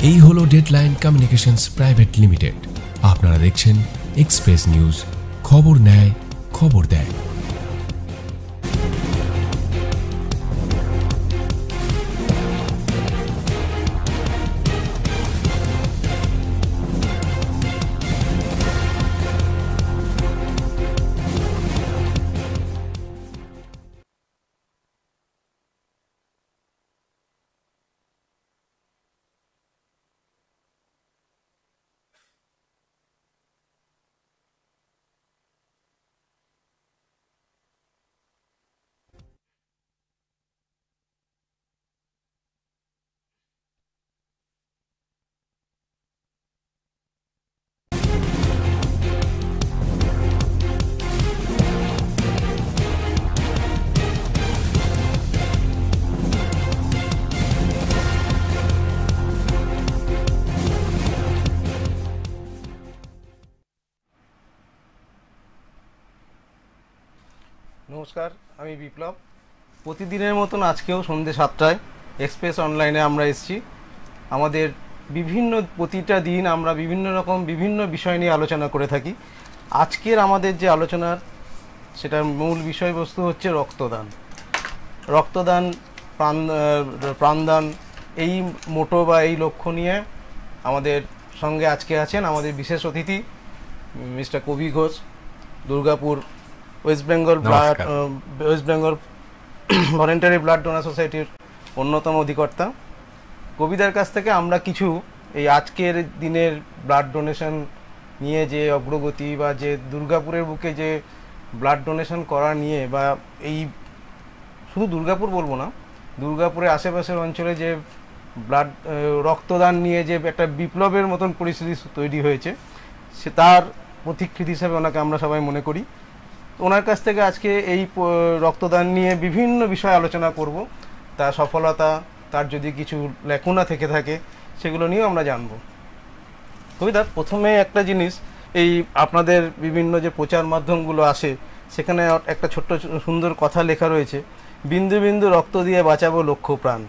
এই হলো deadline communications private limited. আপনারা দেখছেন এক্সপ্রেস নিউজ, খবর নেয়, খবর দেয়। নমস্কার, আমি বিপ্লব। প্রতিদিনের মতন আজকেও সন্ধ্যে 7টায় এক্সপ্রেস অনলাইনে আমরা এসেছি। আমাদের প্রতিটা দিন আমরা বিভিন্ন বিষয় নিয়ে আলোচনা করে থাকি। আজকের আমাদের যে আলোচনার সেটার মূল বিষয়বস্তু হচ্ছে রক্তদান, প্রাণদান, এই মোটো বা এই লক্ষ্য নিয়ে আমাদের সঙ্গে আজকে আছেন আমাদের বিশেষ অতিথি mister Kabi Ghosh, Durgapur West Bengal voluntary blood donor সোসাইটির অন্যতম অধিকর্তা। কবিদার কাছ থেকে আমরা কিছু এই আজকের দিনের ব্লাড ডোনেশন নিয়ে যে অগ্রগতি বা যে দুর্গাপুরের বুকে যে ব্লাড ডোনেশন করা নিয়ে, বা এই শুধু দুর্গাপুর বলবো না, দুর্গাপুরের আশেপাশের অঞ্চলে যে রক্তদান নিয়ে যে একটা বিপ্লবের মতন পরিস্থিতি তৈরি হয়েছে, সে তার প্রতিকৃতি হিসাবে ওনাকে আমরা সবাই মনে করি। ওনার কাছ থেকে আজকে এই রক্তদান নিয়ে বিভিন্ন বিষয় আলোচনা করব, তার সফলতা, তার যদি কিছু ল্যাকুনা থেকে থাকে সেগুলো নিয়েও আমরা জানব। কবিতা, প্রথমে একটা জিনিস, এই আপনাদের বিভিন্ন যে প্রচার মাধ্যমগুলো আসে সেখানে একটা ছোট্ট সুন্দর কথা লেখা রয়েছে, বিন্দু বিন্দু রক্ত দিয়ে বাঁচাবো লক্ষ প্রাণ।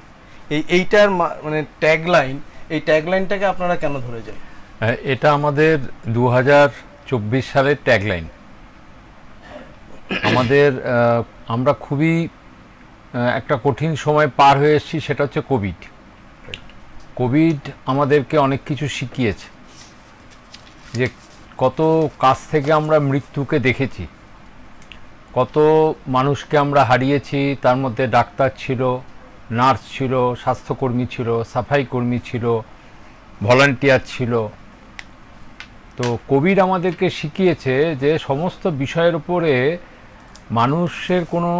এইটার মানে ট্যাগলাইন, এই ট্যাগলাইনটাকে আপনারা কেন ধরেছেন? এটা আমাদের 2024 সালের ট্যাগলাইন। আমরা খুবই একটা কঠিন সময় পার হয়ে এসেছি, সেটা হচ্ছে কোভিড আমাদেরকে অনেক কিছু শিখিয়েছে। যে কত কাছ থেকে আমরা মৃত্যুকে দেখেছি, কত মানুষকে আমরা হারিয়েছি। তার মধ্যে ডাক্তার ছিল, নার্স ছিল, স্বাস্থ্যকর্মী ছিল, সাফাই কর্মী ছিল, ভলান্টিয়ার ছিল। তো কোভিড আমাদেরকে শিখিয়েছে যে সমস্ত বিষয়ের উপরে মানুষের কোনো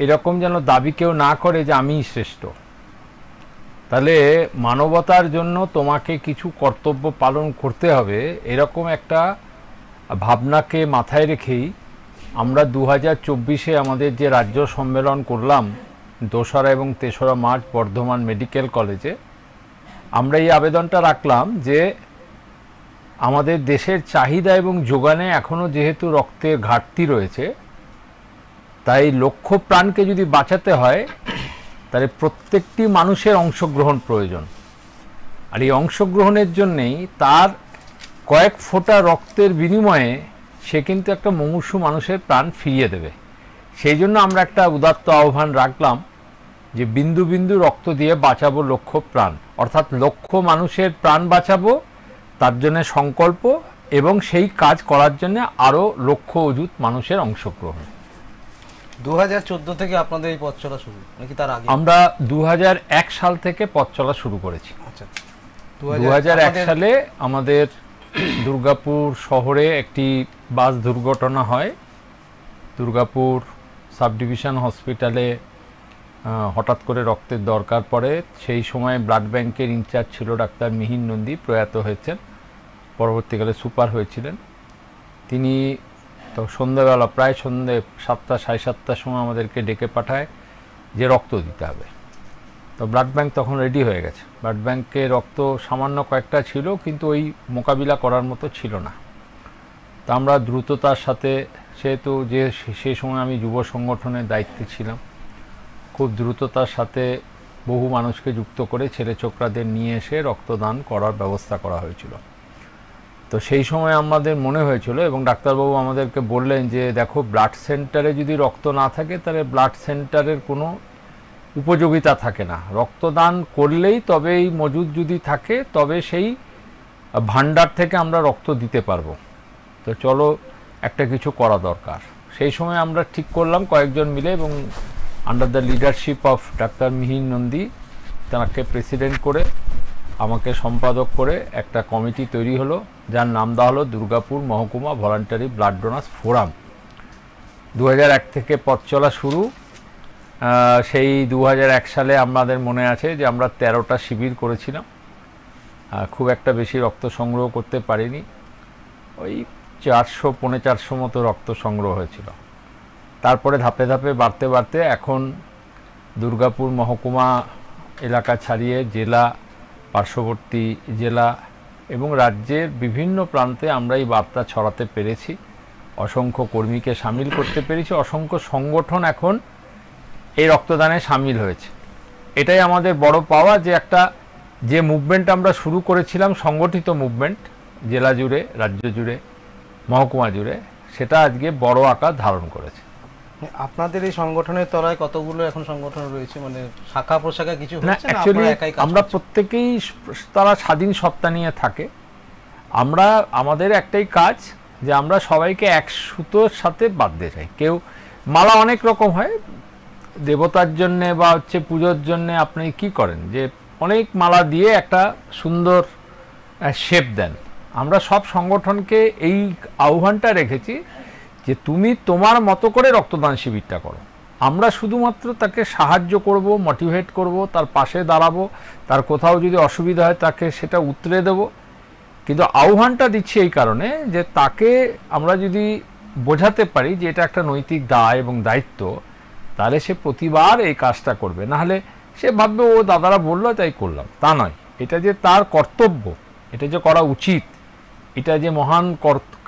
এরকম যেন দাবি কেউ না করে যে আমিই শ্রেষ্ঠ। তাহলে মানবতার জন্য তোমাকে কিছু কর্তব্য পালন করতে হবে, এরকম একটা ভাবনাকে মাথায় রেখেই আমরা 2024-এ আমাদের যে রাজ্য সম্মেলন করলাম 2রা এবং 3রা মার্চ বর্ধমান মেডিকেল কলেজে, আমরা এই আবেদনটা রাখলাম যে আমাদের দেশের চাহিদা এবং যোগানে এখনও যেহেতু রক্তের ঘাটতি রয়েছে, তাই লক্ষ প্রাণকে যদি বাঁচাতে হয় তাহলে প্রত্যেকটি মানুষের অংশগ্রহণ প্রয়োজন। আর এই অংশগ্রহণের জন্যেই তার কয়েক ফোঁটা রক্তের বিনিময়ে সে কিন্তু একটা মুমূর্ষু মানুষের প্রাণ ফিরিয়ে দেবে। সেই জন্য আমরা একটা উদাত্ত আহ্বান রাখলাম যে বিন্দু বিন্দু রক্ত দিয়ে বাঁচাবো লক্ষ প্রাণ, অর্থাৎ লক্ষ মানুষের প্রাণ বাঁচাবো, তার জন্য সংকল্প এবং সেই কাজ করার জন্য আরও লক্ষ অযুত মানুষের অংশগ্রহণ। 2014 থেকে আপনাদের এই পথ চলা শুরু নাকি তার আগে? আমরা 2001 সাল থেকে পথ চলা শুরু করেছি। আচ্ছা, 2001 সালে আমাদের দুর্গাপুর শহরে একটি বাস দুর্ঘটনা হয়। দুর্গাপুর সাব ডিভিশন হসপিটালে হঠাৎ করে রক্তের দরকার পড়ে। সেই সময় ব্লাড ব্যাংকের ইনচার্জ ছিল ডাক্তার মিহির নন্দী, প্রয়াত হয়েছেন, পরবর্তীকালে সুপার হয়েছিলেন। তিনি তো সন্ধ্যাবেলা প্রায় সন্ধ্যে 7টা 7:30টার সময় আমাদেরকে ডেকে পাঠায় যে রক্ত দিতে হবে। তো ব্লাড ব্যাংক তখন রেডি হয়ে গেছে। ব্লাড ব্যাংকে রক্ত সামান্য কয়েকটা ছিল, কিন্তু ওই মোকাবিলা করার মতো ছিল না। তা আমরা দ্রুততার সাথে, সেহেতু সেই সময় আমি যুব সংগঠনের দায়িত্বে ছিলাম, খুব দ্রুততার সাথে বহু মানুষকে যুক্ত করে ছেলে ছোকরাদের নিয়ে এসে রক্তদান করার ব্যবস্থা করা হয়েছিল। তো সেই সময় আমাদের মনে হয়েছিল এবং ডাক্তারবাবু আমাদেরকে বললেন যে দেখো, ব্লাড সেন্টারে যদি রক্ত না থাকে তাহলে ব্লাড সেন্টারের কোনো উপযোগিতা থাকে না, রক্তদান করলেই তবেই মজুদ যদি থাকে তবে সেই ভান্ডার থেকে আমরা রক্ত দিতে পারবো। তো চলো একটা কিছু করা দরকার। সেই সময় আমরা ঠিক করলাম কয়েকজন মিলে, এবং under the leadership of doctor Mihir Nandi, তাকে প্রেসিডেন্ট করে আমাকে সম্পাদক করে একটা কমিটি তৈরি হলো, যার নাম দেওয়া হলো দুর্গাপুর মহকুমা ভলান্টারি ব্লাড ডোনার্স ফোরাম। 2001 থেকে পথ চলা শুরু। সেই 2001 সালে আমাদের মনে আছে যে আমরা 13টা শিবির করেছিলাম, খুব একটা বেশি রক্ত সংগ্রহ করতে পারিনি, ওই 400-450 মতো রক্ত সংগ্রহ হয়েছিল। তারপরে ধাপে ধাপে বাড়তে বাড়তে এখন দুর্গাপুর মহকুমা এলাকা ছাড়িয়ে জেলা, পার্শ্ববর্তী জেলা এবং রাজ্যের বিভিন্ন প্রান্তে আমরা এই বার্তা ছড়াতে পেরেছি, অসংখ্য কর্মীকে সামিল করতে পেরেছি, অসংখ্য সংগঠন এখন এই রক্তদানে সামিল হয়েছে। এটাই আমাদের বড় পাওয়া, যে একটা যে মুভমেন্ট আমরা শুরু করেছিলাম, সংগঠিত মুভমেন্ট জেলা জুড়ে, রাজ্য জুড়ে, মহকুমা জুড়ে, সেটা আজকে বড় আকার ধারণ করেছে। আপনাদের এই সংগঠনের তলায় কতগুলো এখন সংগঠন রয়েছে, মানে শাখা প্রশাখা কিছু না? হচ্ছে না? অ্যাকচুয়ালি আপনারা একাই কাজ আমরা করছেন? প্রত্যেকেই তারা স্বাধীন সত্তা নিয়ে থাকে। আমরা আমাদের একটাই কাজ যে আমরা সবাইকে এক সুতোর সাথে বাঁধতে চাই। কেউ মালা অনেক রকম হয়, দেবতার জন্যে বা হচ্ছে পুজোর জন্যে আপনি কি করেন যে অনেক মালা দিয়ে একটা সুন্দর শেপ দেন। আমরা সব সংগঠনকে এই আহ্বানটা রেখেছি যে তুমি তোমার মতো করে রক্তদান শিবিরটা করো, আমরা শুধুমাত্র তাকে সাহায্য করব, মোটিভেট করব, তার পাশে দাঁড়াবো, তার কোথাও যদি অসুবিধা হয় তাকে সেটা উতরে দেব। কিন্তু আহ্বানটা দিচ্ছি এই কারণে যে তাকে আমরা যদি বোঝাতে পারি যে এটা একটা নৈতিক দায় এবং দায়িত্ব, তাহলে সে প্রতিবার এই কাজটা করবে। নাহলে সে ভাববে ও দাদারা বললো তাই করলাম, তা নয়। এটা যে তার কর্তব্য, এটা যে করা উচিত, এটা যে মহান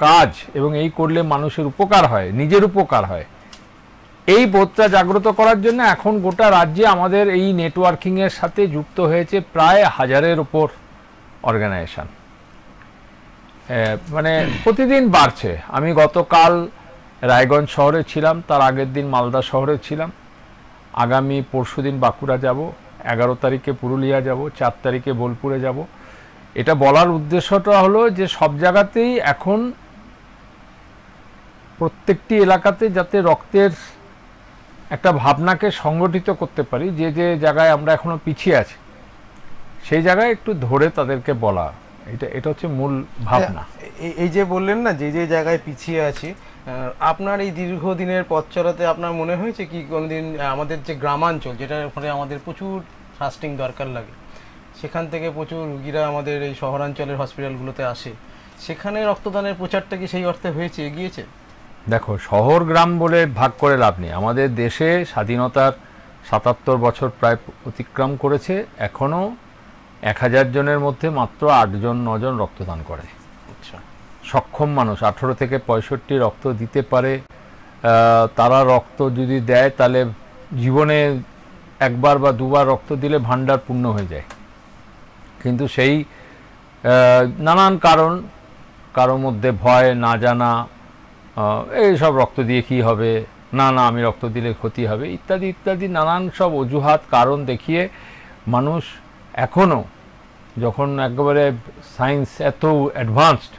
কাজ এবং এই করলে মানুষের উপকার হয়, নিজের উপকার হয়, এই বোধটা জাগ্রত করার জন্য এখন গোটা রাজ্যে আমাদের এই নেটওয়ার্কিংয়ের সাথে যুক্ত হয়েছে প্রায় 1000-এর উপর অর্গানাইজেশন। মানে প্রতিদিন বাড়ছে। আমি গতকাল রায়গঞ্জ শহরে ছিলাম, তার আগের দিন মালদা শহরে ছিলাম, আগামী পরশুদিন বাঁকুড়া যাব, 11 তারিখে পুরুলিয়া যাব, 4 তারিখে বোলপুরে যাব। এটা বলার উদ্দেশ্যটা হলো যে সব জায়গাতেই এখন প্রত্যেকটি এলাকাতে যাতে রক্তের একটা ভাবনাকে সংগঠিত করতে পারি, যে যে জায়গায় আমরা এখনো পিছিয়ে আছি সেই জায়গায় একটু ধরে তাদেরকে বলা, এটা হচ্ছে মূল ভাবনা। এই যে বললেন না যে যে জায়গায় পিছিয়ে আছি, আপনার এই দীর্ঘদিনের পথ চলাতে আপনার মনে হয়েছে কি কোনোদিন আমাদের যে গ্রামাঞ্চল, যেটা ওখানে আমাদের প্রচুর ফাস্টিং দরকার লাগে, সেখান থেকে প্রচুর রুগীরা আমাদের এই শহরাঞ্চলের হসপিটালগুলোতে আসে, সেখানে রক্তদানের প্রচারটা কি সেই অর্থে হয়েছে, এগিয়েছে? দেখো, শহর গ্রাম বলে ভাগ করে লাভ নেই। আমাদের দেশে স্বাধীনতার 77 বছর প্রায় অতিক্রম করেছে, এখনও 1000 জনের মধ্যে মাত্র 8 জন 9 জন রক্তদান করে। আচ্ছা, সক্ষম মানুষ 18 থেকে 65 রক্ত দিতে পারে, তারা রক্ত যদি দেয় তাহলে জীবনে একবার বা দুবার রক্ত দিলে ভান্ডার পূর্ণ হয়ে যায়। কিন্তু সেই নানান কারণ, কারোর মধ্যে ভয়, না জানা, এইসব রক্ত দিয়ে কি হবে, না আমি রক্ত দিলে ক্ষতি হবে, ইত্যাদি ইত্যাদি নানান সব অজুহাত কারণ দেখিয়ে মানুষ এখনও, যখন একেবারে সায়েন্স এত অ্যাডভান্সড,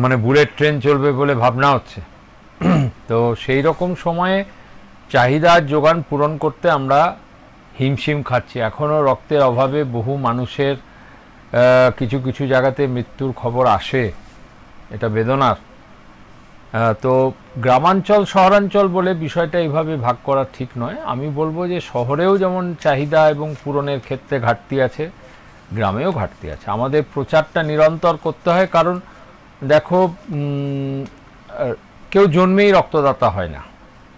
মানে বুলেট ট্রেন চলবে বলে ভাবনা হচ্ছে, তো সেই রকম সময়ে চাহিদার যোগান পূরণ করতে আমরা হিমশিম খাচ্ছি। এখনও রক্তের অভাবে বহু মানুষের কিছু কিছু জায়গাতে মৃত্যুর খবর আসে, এটা বেদনার। তো গ্রামাঞ্চল শহরাঞ্চল বলে বিষয়টা এইভাবে ভাগ করা ঠিক নয়। আমি বলবো যে শহরেও যেমন চাহিদা এবং পূরণের ক্ষেত্রে ঘাটতি আছে, গ্রামেও ঘাটতি আছে। আমাদের প্রচারটা নিরন্তর করতে হয়, কারণ দেখো, কেউ জন্মেই রক্তদাতা হয় না,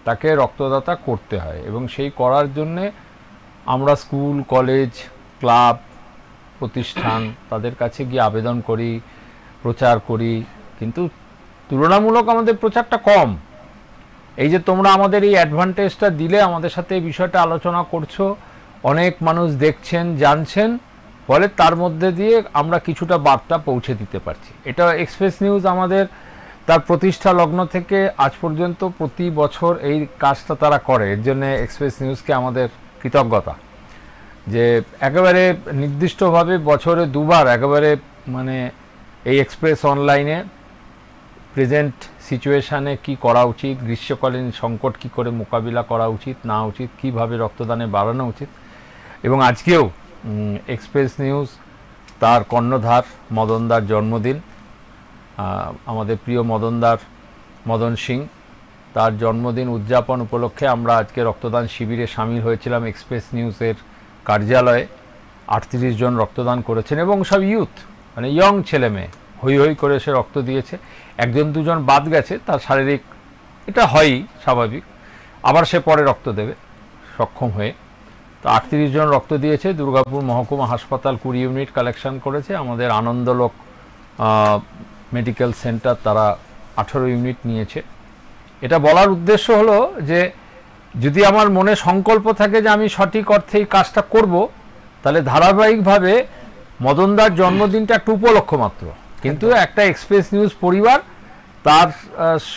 তাকে রক্তদাতা করতে হয়, এবং সেই করার জন্যে আমরা স্কুল, কলেজ, ক্লাব, প্রতিষ্ঠান তাদের কাছে গিয়ে আবেদন করি, প্রচার করি, কিন্তু তুলনামূলক আমাদের প্রচারটা কম। এই যে তোমরা আমাদের এই অ্যাডভান্টেজটা দিলে, আমাদের সাথে এই বিষয়টা আলোচনা করছো, অনেক মানুষ দেখছেন, জানছেন, ফলে তার মধ্যে দিয়ে আমরা কিছুটা বার্তা পৌঁছে দিতে পারছি। এটা এক্সপ্রেস নিউজ আমাদের তার প্রতিষ্ঠা লগ্ন থেকে আজ পর্যন্ত প্রতি বছর এই কাজটা তারা করে। এর জন্য এক্সপ্রেস নিউজকে আমাদের কৃতজ্ঞতা, যে একেবারে নির্দিষ্টভাবে বছরে দুবার একেবারে মানে এই এক্সপ্রেস অনলাইনে প্রেজেন্ট সিচুয়েশানে কি করা উচিত, গ্রীষ্মকালীন সংকট কি করে মোকাবিলা করা উচিত না উচিত, কিভাবে রক্তদানে বাড়ানো উচিত। এবং আজকেও এক্সপ্রেস নিউজ তার কর্ণধার মদনদার জন্মদিন, আমাদের প্রিয় মদন সিং, তার জন্মদিন উদযাপন উপলক্ষে আমরা আজকে রক্তদান শিবিরে সামিল হয়েছিলাম এক্সপ্রেস নিউজের কার্যালয়ে। 38 জন রক্তদান করেছেন এবং সব ইয়ুথ, মানে ইয়ং ছেলে মেয়ে হই হই করে সে রক্ত দিয়েছে। 1-2 বাদ গেছে, তার শারীরিক এটা হয়ই স্বাভাবিক, আবার সে পরে রক্ত দেবে সক্ষম হয়ে। তো 38 জন রক্ত দিয়েছে। দুর্গাপুর মহকুমা হাসপাতাল 20 ইউনিট কালেকশন করেছে। আমাদের আনন্দলোক মেডিকেল সেন্টার তারা 18 ইউনিট নিয়েছে। এটা বলার উদ্দেশ্য হলো যে যদি আমার মনে সংকল্প থাকে যে আমি সঠিক অর্থে এই কাজটা করব, তাহলে ধারাবাহিকভাবে মদনদার জন্মদিনটা একটা উপলক্ষ মাত্র, কিন্তু একটা এক্সপ্রেস নিউজ পরিবার, তার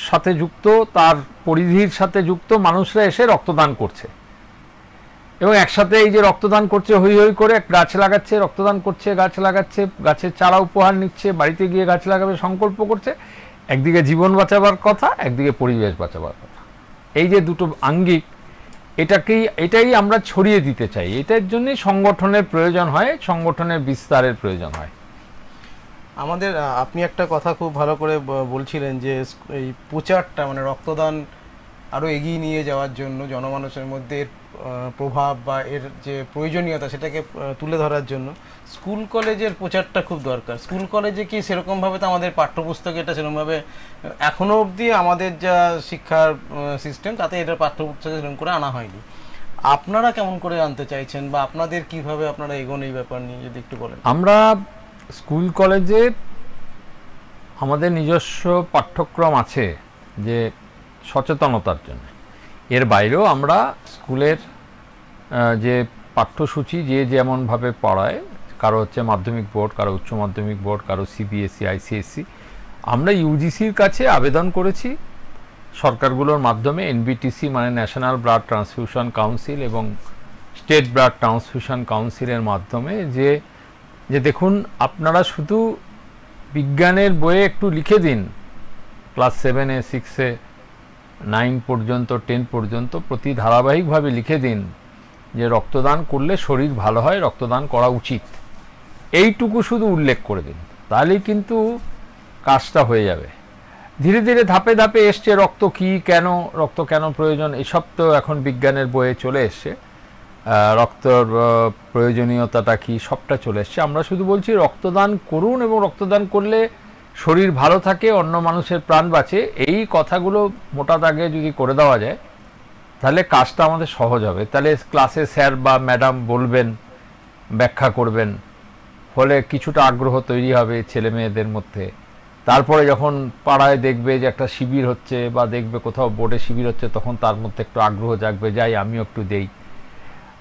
সাথে যুক্ত, তার পরিধির সাথে যুক্ত মানুষরা এসে রক্তদান করছে এবং একসাথে এই যে রক্তদান করছে, হই হই করে গাছ লাগাচ্ছে, রক্তদান করছে, গাছ লাগাচ্ছে, গাছের চারা উপহার নিচ্ছে, বাড়িতে গিয়ে গাছ লাগাবে সংকল্প করছে। একদিকে জীবন বাঁচাবার কথা, একদিকে পরিবেশ বাঁচাবার কথা। এই যে দুটো আঙ্গিক, এটাই আমরা ছড়িয়ে দিতে চাই। এটার জন্যই সংগঠনের প্রয়োজন হয়, সংগঠনের বিস্তারের প্রয়োজন হয়। আমাদের আপনি একটা কথা খুব ভালো করে বলছিলেন যে এই প্রচারটা, মানে রক্তদান আরও এগিয়ে নিয়ে যাওয়ার জন্য জনমানুষের মধ্যে এর প্রভাব বা এর যে প্রয়োজনীয়তা সেটাকে তুলে ধরার জন্য স্কুল কলেজের প্রচারটা খুব দরকার। স্কুল কলেজে কি সেরকমভাবে তো আমাদের পাঠ্যপুস্তকে এটা সেরকমভাবে এখনও অবধি আমাদের যা শিক্ষার সিস্টেম তাতে এটা পাঠ্যপুস্তকে সেরকম করে আনা হয়নি। আপনারা কেমন করে আনতে চাইছেন বা আপনাদের কিভাবে আপনারা এগোন এই ব্যাপার নিয়ে যদি একটু বলেন। আমরা স্কুল কলেজে আমাদের নিজস্ব পাঠ্যক্রম আছে যে সচেতনতার জন্য। এর বাইরেও আমরা স্কুলের যে পাঠ্যসূচি যে যেমনভাবে পড়ায়, কারো হচ্ছে মাধ্যমিক বোর্ড, কারো উচ্চ মাধ্যমিক বোর্ড, কারো সিবিএসই, আইসিএসসি, আমরা ইউজিসির কাছে আবেদন করেছি সরকারগুলোর মাধ্যমে, এনবিটিসি মানে ন্যাশনাল ব্লাড ট্রান্সফিউশন কাউন্সিল এবং স্টেট ব্লাড ট্রান্সফিউশন কাউন্সিলের মাধ্যমে যে দেখুন, আপনারা শুধু বিজ্ঞানের বইয়ে একটু লিখে দিন, ক্লাস 7-এ, 6-এ, 9 পর্যন্ত, 10 পর্যন্ত প্রতি ধারাবাহিকভাবে লিখে দিন যে রক্তদান করলে শরীর ভালো হয়, রক্তদান করা উচিত, এইটুকু শুধু উল্লেখ করে দিন, তাহলেই কিন্তু কাজটা হয়ে যাবে। ধীরে ধীরে ধাপে ধাপে এসছে রক্ত কি, কেন রক্ত কেন প্রয়োজন, এসব তো এখন বিজ্ঞানের বইয়ে চলে এসছে। রক্তর প্রয়োজনীয়তাটা কি সবটা চলে এসছে। আমরা শুধু বলছি রক্তদান করুন এবং রক্তদান করলে শরীর ভালো থাকে, অন্য মানুষের প্রাণ বাঁচে। এই কথাগুলো মোটা দাগে যদি করে দেওয়া যায় তাহলে কাজটা আমাদের সহজ হবে। তাহলে ক্লাসে স্যার বা ম্যাডাম বলবেন, ব্যাখ্যা করবেন, ফলে কিছুটা আগ্রহ তৈরি হবে ছেলে মেয়েদের মধ্যে। তারপরে যখন পাড়ায় দেখবে যে একটা শিবির হচ্ছে বা দেখবে কোথাও বোর্ডে শিবির হচ্ছে, তখন তার মধ্যে একটু আগ্রহ জাগবে, যাই আমিও একটু দেই।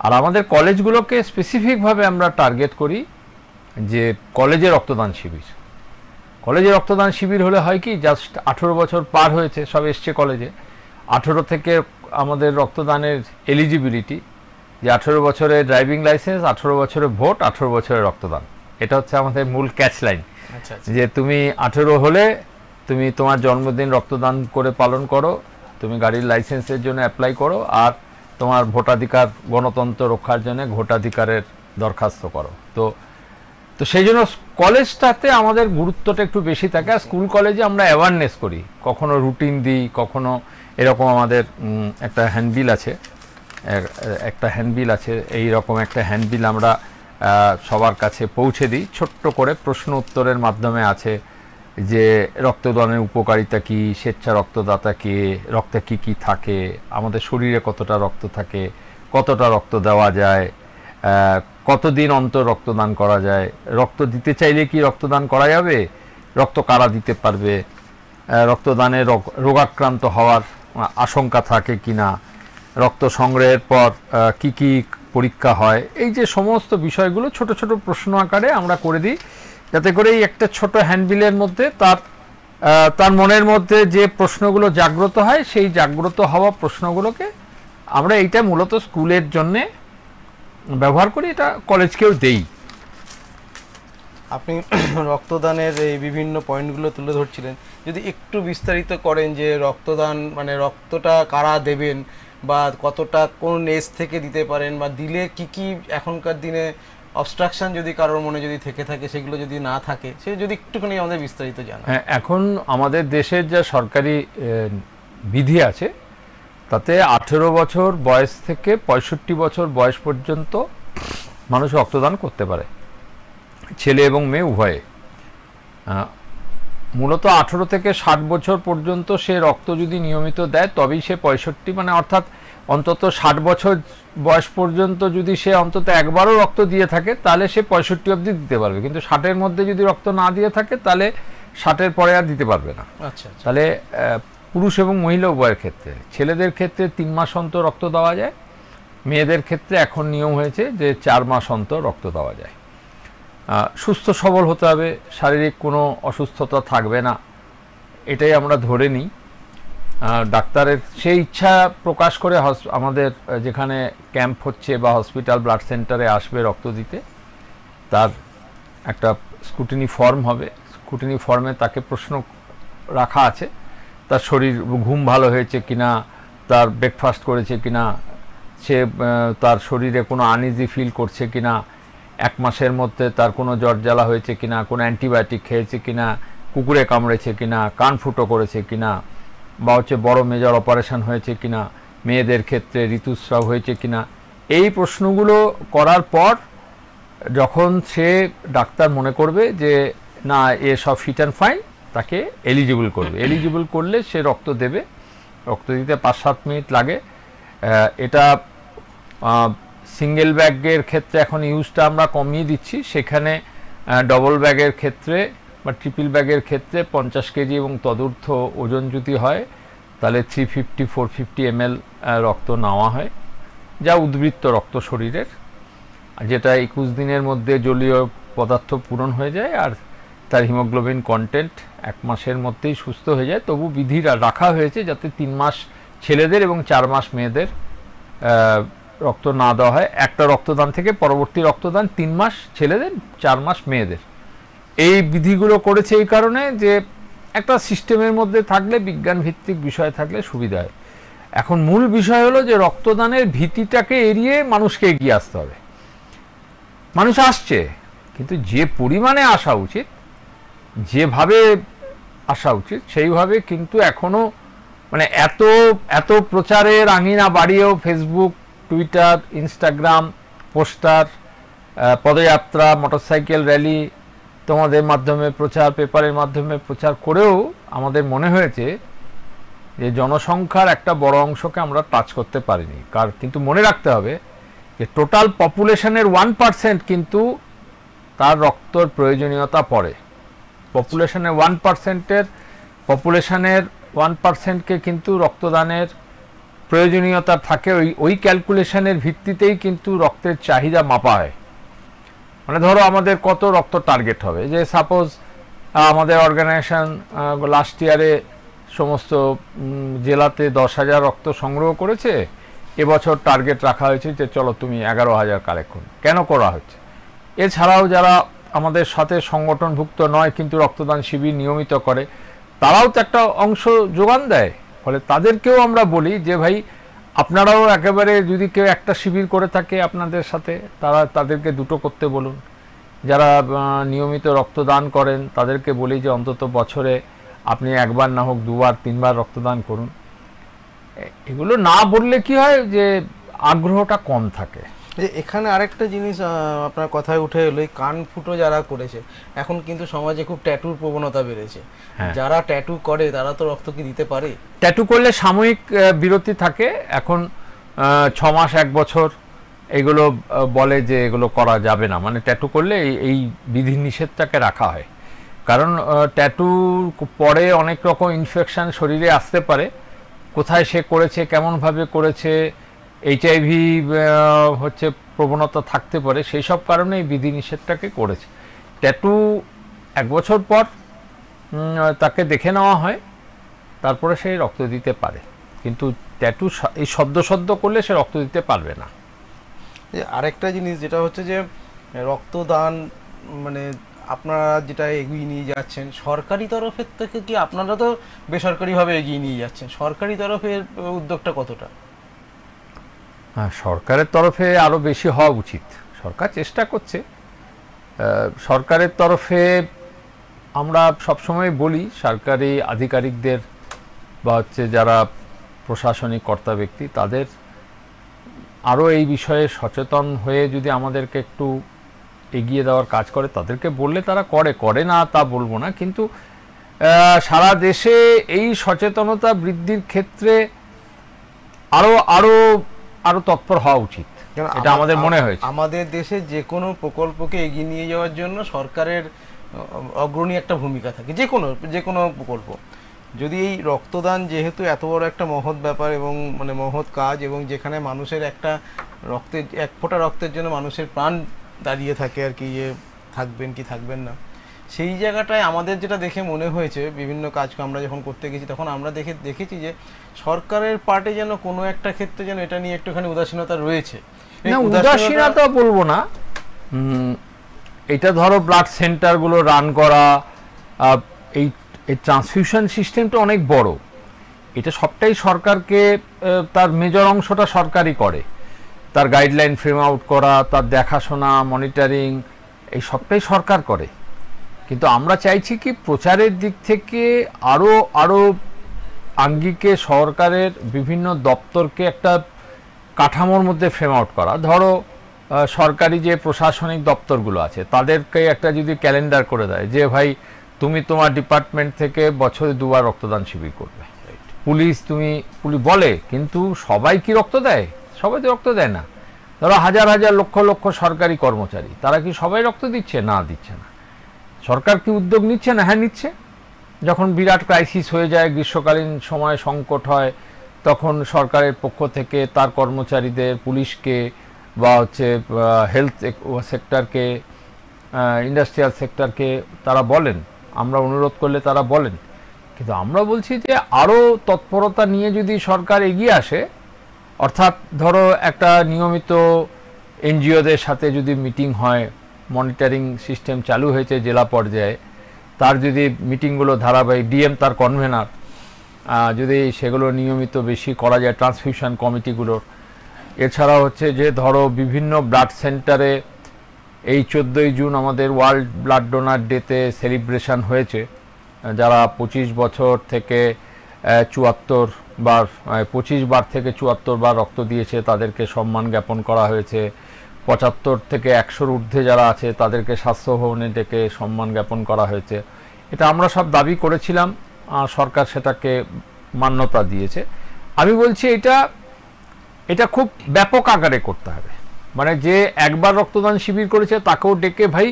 আর আমাদের কলেজগুলোকে স্পেসিফিকভাবে আমরা টার্গেট করি যে কলেজে রক্তদান শিবির। কলেজে রক্তদান শিবির হলে হয় কি, জাস্ট 18 বছর পার হয়েছে, সব এসছে কলেজে, 18 থেকে আমাদের রক্তদানের এলিজিবিলিটি যে 18 বছরের ড্রাইভিং লাইসেন্স, 18 বছরের ভোট, 18 বছরের রক্তদান। এটা হচ্ছে আমাদের মূল ক্যাচ লাইন, যে তুমি 18 হলে তুমি তোমার জন্মদিন রক্তদান করে পালন করো, তুমি গাড়ির লাইসেন্সের জন্য অ্যাপ্লাই করো, আর তোমার ভোটাধিকার, গণতন্ত্র রক্ষার জন্য ভোটাধিকারের দরখাস্ত করো। তো সেই জন্য কলেজটাতে আমাদের গুরুত্বটা একটু বেশি থাকে। আর স্কুল কলেজে আমরা অ্যাওয়ারনেস করি, কখনো রুটিন দিই, কখনো এরকম আমাদের একটা হ্যান্ডবিল আছে, এই রকম একটা হ্যান্ডবিল আমরা সবার কাছে পৌঁছে দিই, ছোট্ট করে প্রশ্ন উত্তরের মাধ্যমে আছে যে রক্তদানের উপকারিতা কি, স্বেচ্ছা রক্তদাতা কে, রক্তে কি কি থাকে, আমাদের শরীরে কতটা রক্ত থাকে, কতটা রক্ত দেওয়া যায়, কতদিন অন্তর রক্তদান করা যায়, রক্ত দিতে চাইলে কি রক্তদান করা যাবে, রক্ত কারা দিতে পারবে, রক্তদানে রোগাক্রান্ত হওয়ার আশঙ্কা থাকে কিনা, রক্ত সংগ্রহের পর কি কি পরীক্ষা হয়, এই যে সমস্ত বিষয়গুলো ছোট ছোট প্রশ্ন আকারে আমরা করে দিই, যাতে করে এই একটা ছোট হ্যান্ডবিলের মধ্যে তার মনের মধ্যে যে প্রশ্নগুলো জাগ্রত হয়, সেই জাগ্রত হওয়া প্রশ্নগুলোকে আমরা এইটা মূলত স্কুলের জন্যে ব্যবহার করি, এটা কলেজকেও দেই। আপনি রক্তদানের এই বিভিন্ন পয়েন্টগুলো তুলে ধরছিলেন, যদি একটু বিস্তারিত করেন যে রক্তদান মানে রক্তটা কারা দেবেন বা কতটা কোন এজ থেকে দিতে পারেন, বা দিলে কি কি এখনকার দিনে অবস্ট্রাকশন যদি কারোর মনে যদি থেকে থাকে সেগুলো যদি না থাকে, সে যদি একটুখানি আমাদের বিস্তারিত জানা। হ্যাঁ, এখন আমাদের দেশের যা সরকারি বিধি আছে তাতে 18 বছর বয়স থেকে 65 বছর বয়স পর্যন্ত মানুষ রক্তদান করতে পারে, ছেলে এবং মেয়ে উভয়ে। মূলত 18 থেকে 60 বছর পর্যন্ত সে রক্ত যদি নিয়মিত দেয় তবেই সে 65 মানে অর্থাৎ অন্তত 60 বছর বয়স পর্যন্ত যদি সে অন্তত একবারও রক্ত দিয়ে থাকে তাহলে সে 65 অবধি দিতে পারবে, কিন্তু 60-এর মধ্যে যদি রক্ত না দিয়ে থাকে তাহলে 60-এর পরে আর দিতে পারবে না। আচ্ছা, তাহলে পুরুষ এবং মহিলা উভয়ের ক্ষেত্রে, ছেলেদের ক্ষেত্রে 3 মাস অন্তর রক্ত দেওয়া যায়, মেয়েদের ক্ষেত্রে এখন নিয়ম হয়েছে যে 4 মাস অন্তর রক্ত দেওয়া যায়। সুস্থ সবল হতে হবে, শারীরিক কোনো অসুস্থতা থাকবে না, এটাই আমরা ধরে নিই। ডাক্তারের সেই ইচ্ছা প্রকাশ করে আমাদের যেখানে ক্যাম্প হচ্ছে বা হসপিটাল ব্লাড সেন্টারে আসবে রক্ত দিতে, তার একটা স্কুটিনি ফর্ম হবে, স্কুটিনি ফর্মে তাকে প্রশ্ন রাখা আছে, তার শরীর ঘুম ভালো হয়েছে কিনা, তার ব্রেকফাস্ট করেছে কিনা, সে তার শরীরে কোনো আনইজি ফিল করছে কিনা, 1 মাসের মধ্যে তার কোনো জ্বর জ্বালা হয়েছে কিনা, কোনো অ্যান্টিবায়োটিক খেয়েছে কিনা, কুকুরে কামড়েছে কিনা, কান ফুটো করেছে কিনা, বা হচ্ছে বড় মেজর অপারেশন হয়েছে কিনা, মেয়েদের ক্ষেত্রে ঋতুস্রাব হয়েছে কিনা, এই প্রশ্নগুলো করার পর যখন সে ডাক্তার মনে করবে যে না এ সব ফিট অ্যান্ড ফাইন, তাকে এলিজিবল করবে। এলিজিবল করলে সে রক্ত দেবে। রক্ত দিতে 5-7 মিনিট লাগে। এটা সিঙ্গেল ব্যাগের ক্ষেত্রে এখন ইউজটা আমরা কমিয়ে দিচ্ছি, সেখানে ডবল ব্যাগের ক্ষেত্রে বা ট্রিপল ব্যাগের ক্ষেত্রে 50 কেজি এবং তদূর্ধ্ব ওজন যদি হয় তাহলে 350-450 ml রক্ত নেওয়া হয়, যা উদ্বৃত্ত রক্ত শরীরের, যেটা 21 দিনের মধ্যে জলীয় পদার্থ পূরণ হয়ে যায় আর তার হিমোগ্লোবিন কন্টেন্ট 1 মাসের মধ্যেই সুস্থ হয়ে যায়। তবু বিধি রাখা হয়েছে যাতে 3 মাস ছেলেদের এবং 4 মাস মেয়েদের রক্ত না দেওয়া হয়। একটা রক্তদান থেকে পরবর্তী রক্তদান 3 মাস ছেলেদের, 4 মাস মেয়েদের। এই বিধিগুলো করেছে এই কারণে যে একটা সিস্টেমের মধ্যে থাকলে, বিজ্ঞান ভিত্তিক বিষয় থাকলে সুবিধা হয়। এখন মূল বিষয় হলো যে রক্তদানের ভীতিটাকে এড়িয়ে মানুষকে এগিয়ে আসতে হবে। মানুষ আসছে, কিন্তু যে পরিমাণে আসা উচিত, যেভাবে আসা উচিত সেইভাবে কিন্তু এখনো মানে এত প্রচারের আঙিনা বাড়িয়েও ফেসবুক, টুইটার, ইনস্টাগ্রাম, পোস্টার, পদযাত্রা, মোটরসাইকেল র্যালি তোমাদের মাধ্যমে প্রচার, পেপারের মাধ্যমে প্রচার করেও আমাদের মনে হয়েছে যে জনসংখ্যার একটা বড় অংশকে আমরা টাচ করতে পারিনি। কিন্তু মনে রাখতে হবে যে টোটাল পপুলেশনের 1% কিন্তু তার রক্তর প্রয়োজনীয়তা পড়ে। পপুলেশনের 1%কে কিন্তু রক্তদানের প্রয়োজনীয়তা থাকে। ওই ক্যালকুলেশনের ভিত্তিতেই কিন্তু রক্তের চাহিদা মাপা হয়। মানে ধরো আমাদের কত রক্ত টার্গেট হবে, যে সাপোজ আমাদের অর্গানাইজেশন লাস্ট ইয়ারে সমস্ত জেলাতে 10,000 রক্ত সংগ্রহ করেছে, এবছর টার্গেট রাখা হয়েছে যে চলো তুমি 11,000 কালেক্ট করো। কেন করা হচ্ছে? এছাড়াও যারা আমাদের সাথে সংগঠনভুক্ত নয় কিন্তু রক্তদান শিবির নিয়মিত করে, তারাও তো একটা অংশ যোগান দেয়। ফলে তাদেরকেও আমরা বলি যে ভাই আপনারাও একেবারে যদি কেউ একটা শিবির করে থাকে আপনাদের সাথে, তাদেরকে 2টো করতে বলুন। যারা নিয়মিত রক্তদান করেন তাদেরকে বলি যে অন্তত বছরে আপনি 1 বার না হোক 2 বার 3 বার রক্তদান করুন। এগুলো না বললে কি হয় যে আগ্রহটা কম থাকে। এখানে আরেকটা জিনিস আপনার কথায় উঠে এলো, এই কান ফুটো যারা করেছে, এখন কিন্তু সমাজে খুব ট্যাটুর প্রবণতা বেড়েছে। যারা ট্যাটু করে তারা তো রক্ত কি দিতে পারে? ট্যাটু করলে সাময়িক বিরতি থাকে। এখন 6 মাস 1 বছর এগুলো বলে যে এগুলো করা যাবে না, মানে ট্যাটু করলে এই বিধিনিষেধটাকে রাখা হয়। কারণ ট্যাটু পরে অনেক রকম ইনফেকশন শরীরে আসতে পারে। কোথায় সে করেছে, কেমনভাবে করেছে, এইচআইভি হচ্ছে প্রবণতা থাকতে পারে, সেই সব কারণে এই বিধিনিষেধটাকে করেছে। ট্যাটু 1 বছর পর তাকে দেখে নেওয়া হয়, তারপরে সে রক্ত দিতে পারে, কিন্তু ট্যাটু এই সদ্য করলে সে রক্ত দিতে পারবে না। আরেকটা জিনিস যেটা হচ্ছে যে রক্তদান মানে আপনারা যেটা এগিয়ে নিয়ে যাচ্ছেন সরকারি তরফের থেকে, কি আপনারা তো বেসরকারিভাবে এগিয়ে নিয়ে যাচ্ছেন, সরকারি তরফের উদ্যোগটা কতটা? হ্যাঁ, সরকারের তরফে আরও বেশি হওয়া উচিত। সরকার চেষ্টা করছে। সরকারের তরফে আমরা সবসময় বলি সরকারি আধিকারিকদের বা হচ্ছে যারা প্রশাসনিক কর্তা ব্যক্তি, তাদের আরও এই বিষয়ে সচেতন হয়ে যদি আমাদেরকে একটু এগিয়ে দেওয়ার কাজ করে, তাদেরকে বললে তারা করে না তা বলবো না, কিন্তু সারা দেশে এই সচেতনতা বৃদ্ধির ক্ষেত্রে আরও আরও আরও তৎপর হওয়া উচিত, এটা আমাদের মনে হয়েছে। আমাদের দেশে যে কোনো প্রকল্পকে এগিয়ে নিয়ে যাওয়ার জন্য সরকারের অগ্রণী একটা ভূমিকা থাকে, যে কোনো প্রকল্প। যদি এই রক্তদান যেহেতু এত বড় একটা মহৎ ব্যাপার এবং মানে মহৎ কাজ, এবং যেখানে মানুষের একটা এক ফোঁটা রক্তের জন্য মানুষের প্রাণ দাঁড়িয়ে থাকে আর কি, থাকবেন কি থাকবেন না, সেই জায়গাটায় আমাদের যেটা দেখে মনে হয়েছে বিভিন্ন কাজ আমরা যখন করতে গেছি তখন আমরা দেখেছি যে সরকারের পার্টে যেন কোনো একটা ক্ষেত্রে যেন এটা নিয়ে একটুখানি উদাসীনতা রয়েছে। উদাসীনতা বলবো না, এটা ধরো ব্লাড সেন্টারগুলো রান করা, এই ট্রান্সফিউশন সিস্টেমটা অনেক বড়, এটা সবটাই সরকারকে, তার মেজর অংশটা সরকারই করে, তার গাইডলাইন ফ্রেম আউট করা, তার দেখাশোনা, মনিটরিং, এই সবটাই সরকার করে। কিন্তু আমরা চাইছি কি প্রচারের দিক থেকে আরও আঙ্গিকে সরকারের বিভিন্ন দপ্তরকে একটা কাঠামোর মধ্যে ফ্রেম আউট করা। ধরো সরকারি যে প্রশাসনিক দপ্তরগুলো আছে তাদেরকে একটা যদি ক্যালেন্ডার করে দেয় যে ভাই তুমি তোমার ডিপার্টমেন্ট থেকে বছরে 2 বার রক্তদান শিবির করবে। পুলিশ বলে, কিন্তু সবাই কি রক্ত দেয়? সবাই তো রক্ত দেয় না। ধরো হাজার হাজার লক্ষ লক্ষ সরকারি কর্মচারী, তারা কি সবাই রক্ত দিচ্ছে? না, দিচ্ছে না। সরকার কি উদ্যোগ নিচ্ছে না? হ্যাঁ, নিচ্ছে। যখন বিরাট ক্রাইসিস হয়ে যায়, গ্রীষ্মকালীন সময় সংকট হয়, তখন সরকারের পক্ষ থেকে তার কর্মচারীদের, পুলিশকে বা হচ্ছে হেলথ সেক্টরকে, ইন্ডাস্ট্রিয়াল সেক্টরকে তারা বলেন, আমরা অনুরোধ করলে তারা বলেন। কিন্তু আমরা বলছি যে আরও তৎপরতা নিয়ে যদি সরকার এগিয়ে আসে, অর্থাৎ ধরো একটা নিয়মিত এনজিওদের সাথে যদি মিটিং হয়, মনিটরিং সিস্টেম চালু হয়েছে জেলা পর্যায়ে, তার যদি মিটিংগুলো ধারাবাহিক, ডিএম তার কনভেনার, যদি সেগুলো নিয়মিত বেশি করা যায়, ট্রান্সফিউশন কমিটিগুলোর। এছাড়া হচ্ছে যে ধরো বিভিন্ন ব্লাড সেন্টারে এই 14ই জুন আমাদের ওয়ার্ল্ড ব্লাড ডোনার ডেতে সেলিব্রেশন হয়েছে, যারা 25 বছর থেকে 74 বার, 25 বার থেকে 74 বার রক্ত দিয়েছে তাদেরকে সম্মান জ্ঞাপন করা হয়েছে। 75 থেকে 100-র ঊর্ধ্বে যারা আছে তাদেরকে স্বাস্থ্য ভবনে ডেকে সম্মান জ্ঞাপন করা হয়েছে। এটা আমরা সব দাবি করেছিলাম, সরকার সেটাকে মান্যতা দিয়েছে। আমি বলছি এটা খুব ব্যাপক আকারে করতে হবে, মানে যে একবার রক্তদান শিবির করেছে তাকেও ডেকে ভাই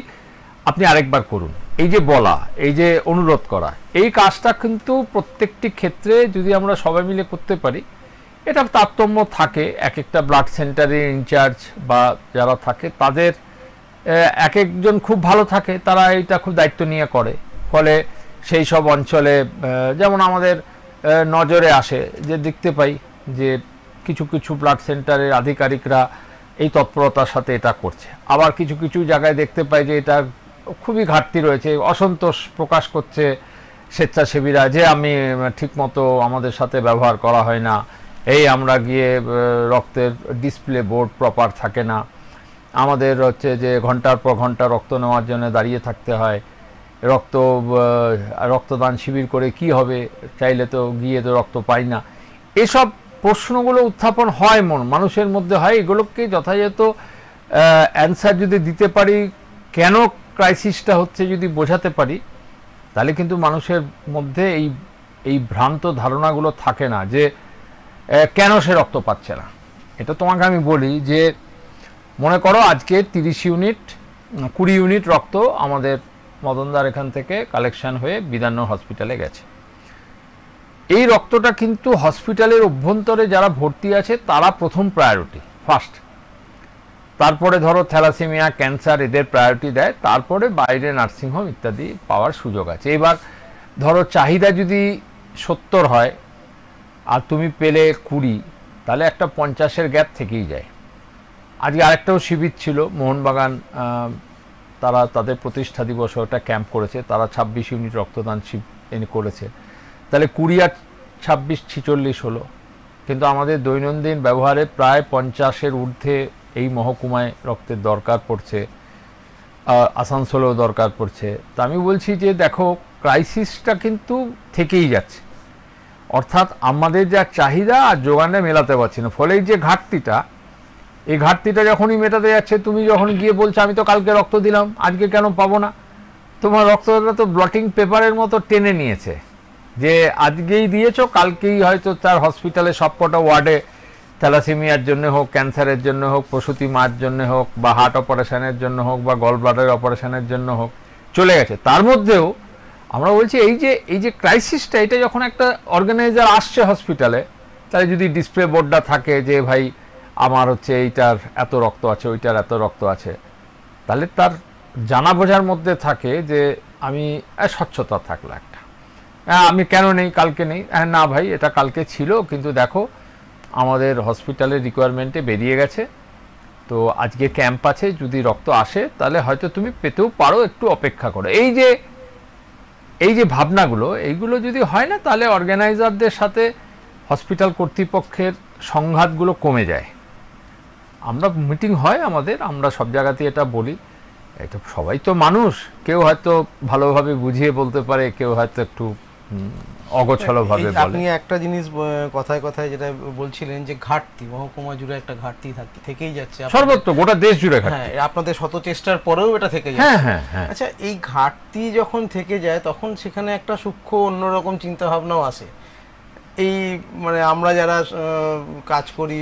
আপনি আরেকবার করুন, এই যে বলা, এই যে অনুরোধ করা, এই কাজটা কিন্তু প্রত্যেকটি ক্ষেত্রে যদি আমরা সবাই মিলে করতে পারি, এটার তারতম্য থাকে। এক একটা ব্লাড সেন্টারের ইনচার্জ বা যারা থাকে তাদের এক একজন খুব ভালো থাকে, তারা এটা খুব দায়িত্ব নিয়ে করে, ফলে সেই সব অঞ্চলে যেমন আমাদের নজরে আসে যে দেখতে পাই যে কিছু কিছু ব্লাড সেন্টারের আধিকারিকরা এই তৎপরতার সাথে এটা করছে, আবার কিছু কিছু জায়গায় দেখতে পাই যে এটা খুবই ঘাটতি রয়েছে, অসন্তোষ প্রকাশ করছে স্বেচ্ছাসেবীরা যে আমি ঠিকমতো আমাদের সাথে ব্যবহার করা হয় না, এই আমরা গিয়ে রক্তের ডিসপ্লে বোর্ড প্রপার থাকে না, আমাদের হচ্ছে যে ঘন্টার পর ঘন্টা রক্ত নেওয়ার জন্য দাঁড়িয়ে থাকতে হয়, রক্তদান শিবির করে কি হবে, চাইলে তো গিয়ে তো রক্ত পাই না। এসব প্রশ্নগুলো উত্থাপন হয়, মানুষের মধ্যে হয়, এগুলোকে যথাযথ অ্যান্সার যদি দিতে পারি, কেন ক্রাইসিসটা হচ্ছে যদি বোঝাতে পারি, তাহলে কিন্তু মানুষের মধ্যে এই ভ্রান্ত ধারণাগুলো থাকে না যে কেন সে রক্ত পাচ্ছে না। এটা তোমাকে আমি বলি যে মনে করো আজকে 20 ইউনিট রক্ত আমাদের মদনদার এখান থেকে কালেকশন হয়ে বিধাননগর হসপিটালে গেছে। এই রক্তটা কিন্তু হসপিটালের অভ্যন্তরে যারা ভর্তি আছে তারা প্রথম প্রায়োরিটি, ফার্স্ট। তারপরে ধরো থ্যালাসেমিয়া, ক্যান্সার এদের প্রায়োরিটি দেয়, তারপরে বাইরে নার্সিংহোম ইত্যাদি পাওয়ার সুযোগ আছে। এবার ধরো চাহিদা যদি 70 হয় আর তুমি পেলে 20, তাহলে একটা 50-এর গ্যাপ থেকেই যায়। আজকে আরেকটাও শিবির ছিল, মোহনবাগান তারা তাদের প্রতিষ্ঠা দিবসে ওটা ক্যাম্প করেছে, তারা 26 ইউনিট রক্তদান শিবির করেছে, তাহলে 20 আর 26 46 হলো। কিন্তু আমাদের দৈনন্দিন ব্যবহারে প্রায় 50-এর ঊর্ধ্বে এই মহকুমায় রক্তের দরকার পড়ছে, আসানসোলেও দরকার পড়ছে। তা আমি বলছি যে দেখো, ক্রাইসিসটা কিন্তু থেকেই যাচ্ছে, অর্থাৎ আমাদের যা চাহিদা আর যোগানে মেলাতে পারছি না, ফলে এই যে ঘাটতিটা, এই ঘাটতিটা যখনই মেটাতে যাচ্ছে, তুমি যখন গিয়ে বলছো আমি তো কালকে রক্ত দিলাম, আজকে কেন পাবো না, তোমার রক্তটা তো ব্লটিং পেপারের মতো টেনে নিয়েছে, যে আজকেই দিয়েছো, কালকেই হয়তো তার হসপিটালে সবকটা ওয়ার্ডে থ্যালাসেমিয়ার জন্য হোক, ক্যান্সারের জন্য হোক, প্রসূতি মার জন্য হোক, বা হার্ট অপারেশনের জন্য হোক, বা গল ব্লাডার অপারেশনের জন্য হোক, চলে গেছে। তার মধ্যেও আমরা বলছি এই যে ক্রাইসিসটা, এটা যখন একটা অর্গানাইজার আসছে হসপিটালে, তাহলে যদি ডিসপ্লে বোর্ডটা থাকে যে ভাই আমার হচ্ছে এইটার এত রক্ত আছে, ওইটার এত রক্ত আছে, তাহলে তার জানা বোঝার মধ্যে থাকে যে আমি স্বচ্ছতা থাকলো একটা, আমি কেন নেই, কালকে নেই, না ভাই এটা কালকে ছিল, কিন্তু দেখো আমাদের হসপিটালের রিকোয়ারমেন্টে বেরিয়ে গেছে, তো আজকে ক্যাম্প আছে, যদি রক্ত আসে তাহলে হয়তো তুমি পেতেও পারো, একটু অপেক্ষা করো। এই যে ভাবনাগুলো, এইগুলো যদি হয় না, তাহলে অর্গানাইজারদের সাথে হসপিটাল কর্তৃপক্ষের সংঘাতগুলো কমে যায়। আমরা মিটিং হয় আমাদের, আমরা সব জায়গাতেই এটা বলি, এটা সবাই তো মানুষ, কেউ হয়তো ভালোভাবে বুঝিয়ে বলতে পারে, কেউ হয়তো একটু অগোছালোভাবে বলে। আপনি একটা জিনিস কথায় কথায় যেটা বলছিলেন যে ঘাটতি, মহকুমা জুড়ে একটা ঘাটতি থেকেই যাচ্ছে, সর্বত্র গোটা দেশ জুড়ে ঘাটতি। হ্যাঁ, আপনাদের শত চেষ্টার পরেও এটা থেকে যাচ্ছে। হ্যাঁ হ্যাঁ হ্যাঁ। আচ্ছা, এই ঘাটতি যখন থেকে যায়, তখন সেখানে একটা সূক্ষ্ম অন্যরকম চিন্তা ভাবনাও আসে। এই মানে আমরা যারা কাজ করি,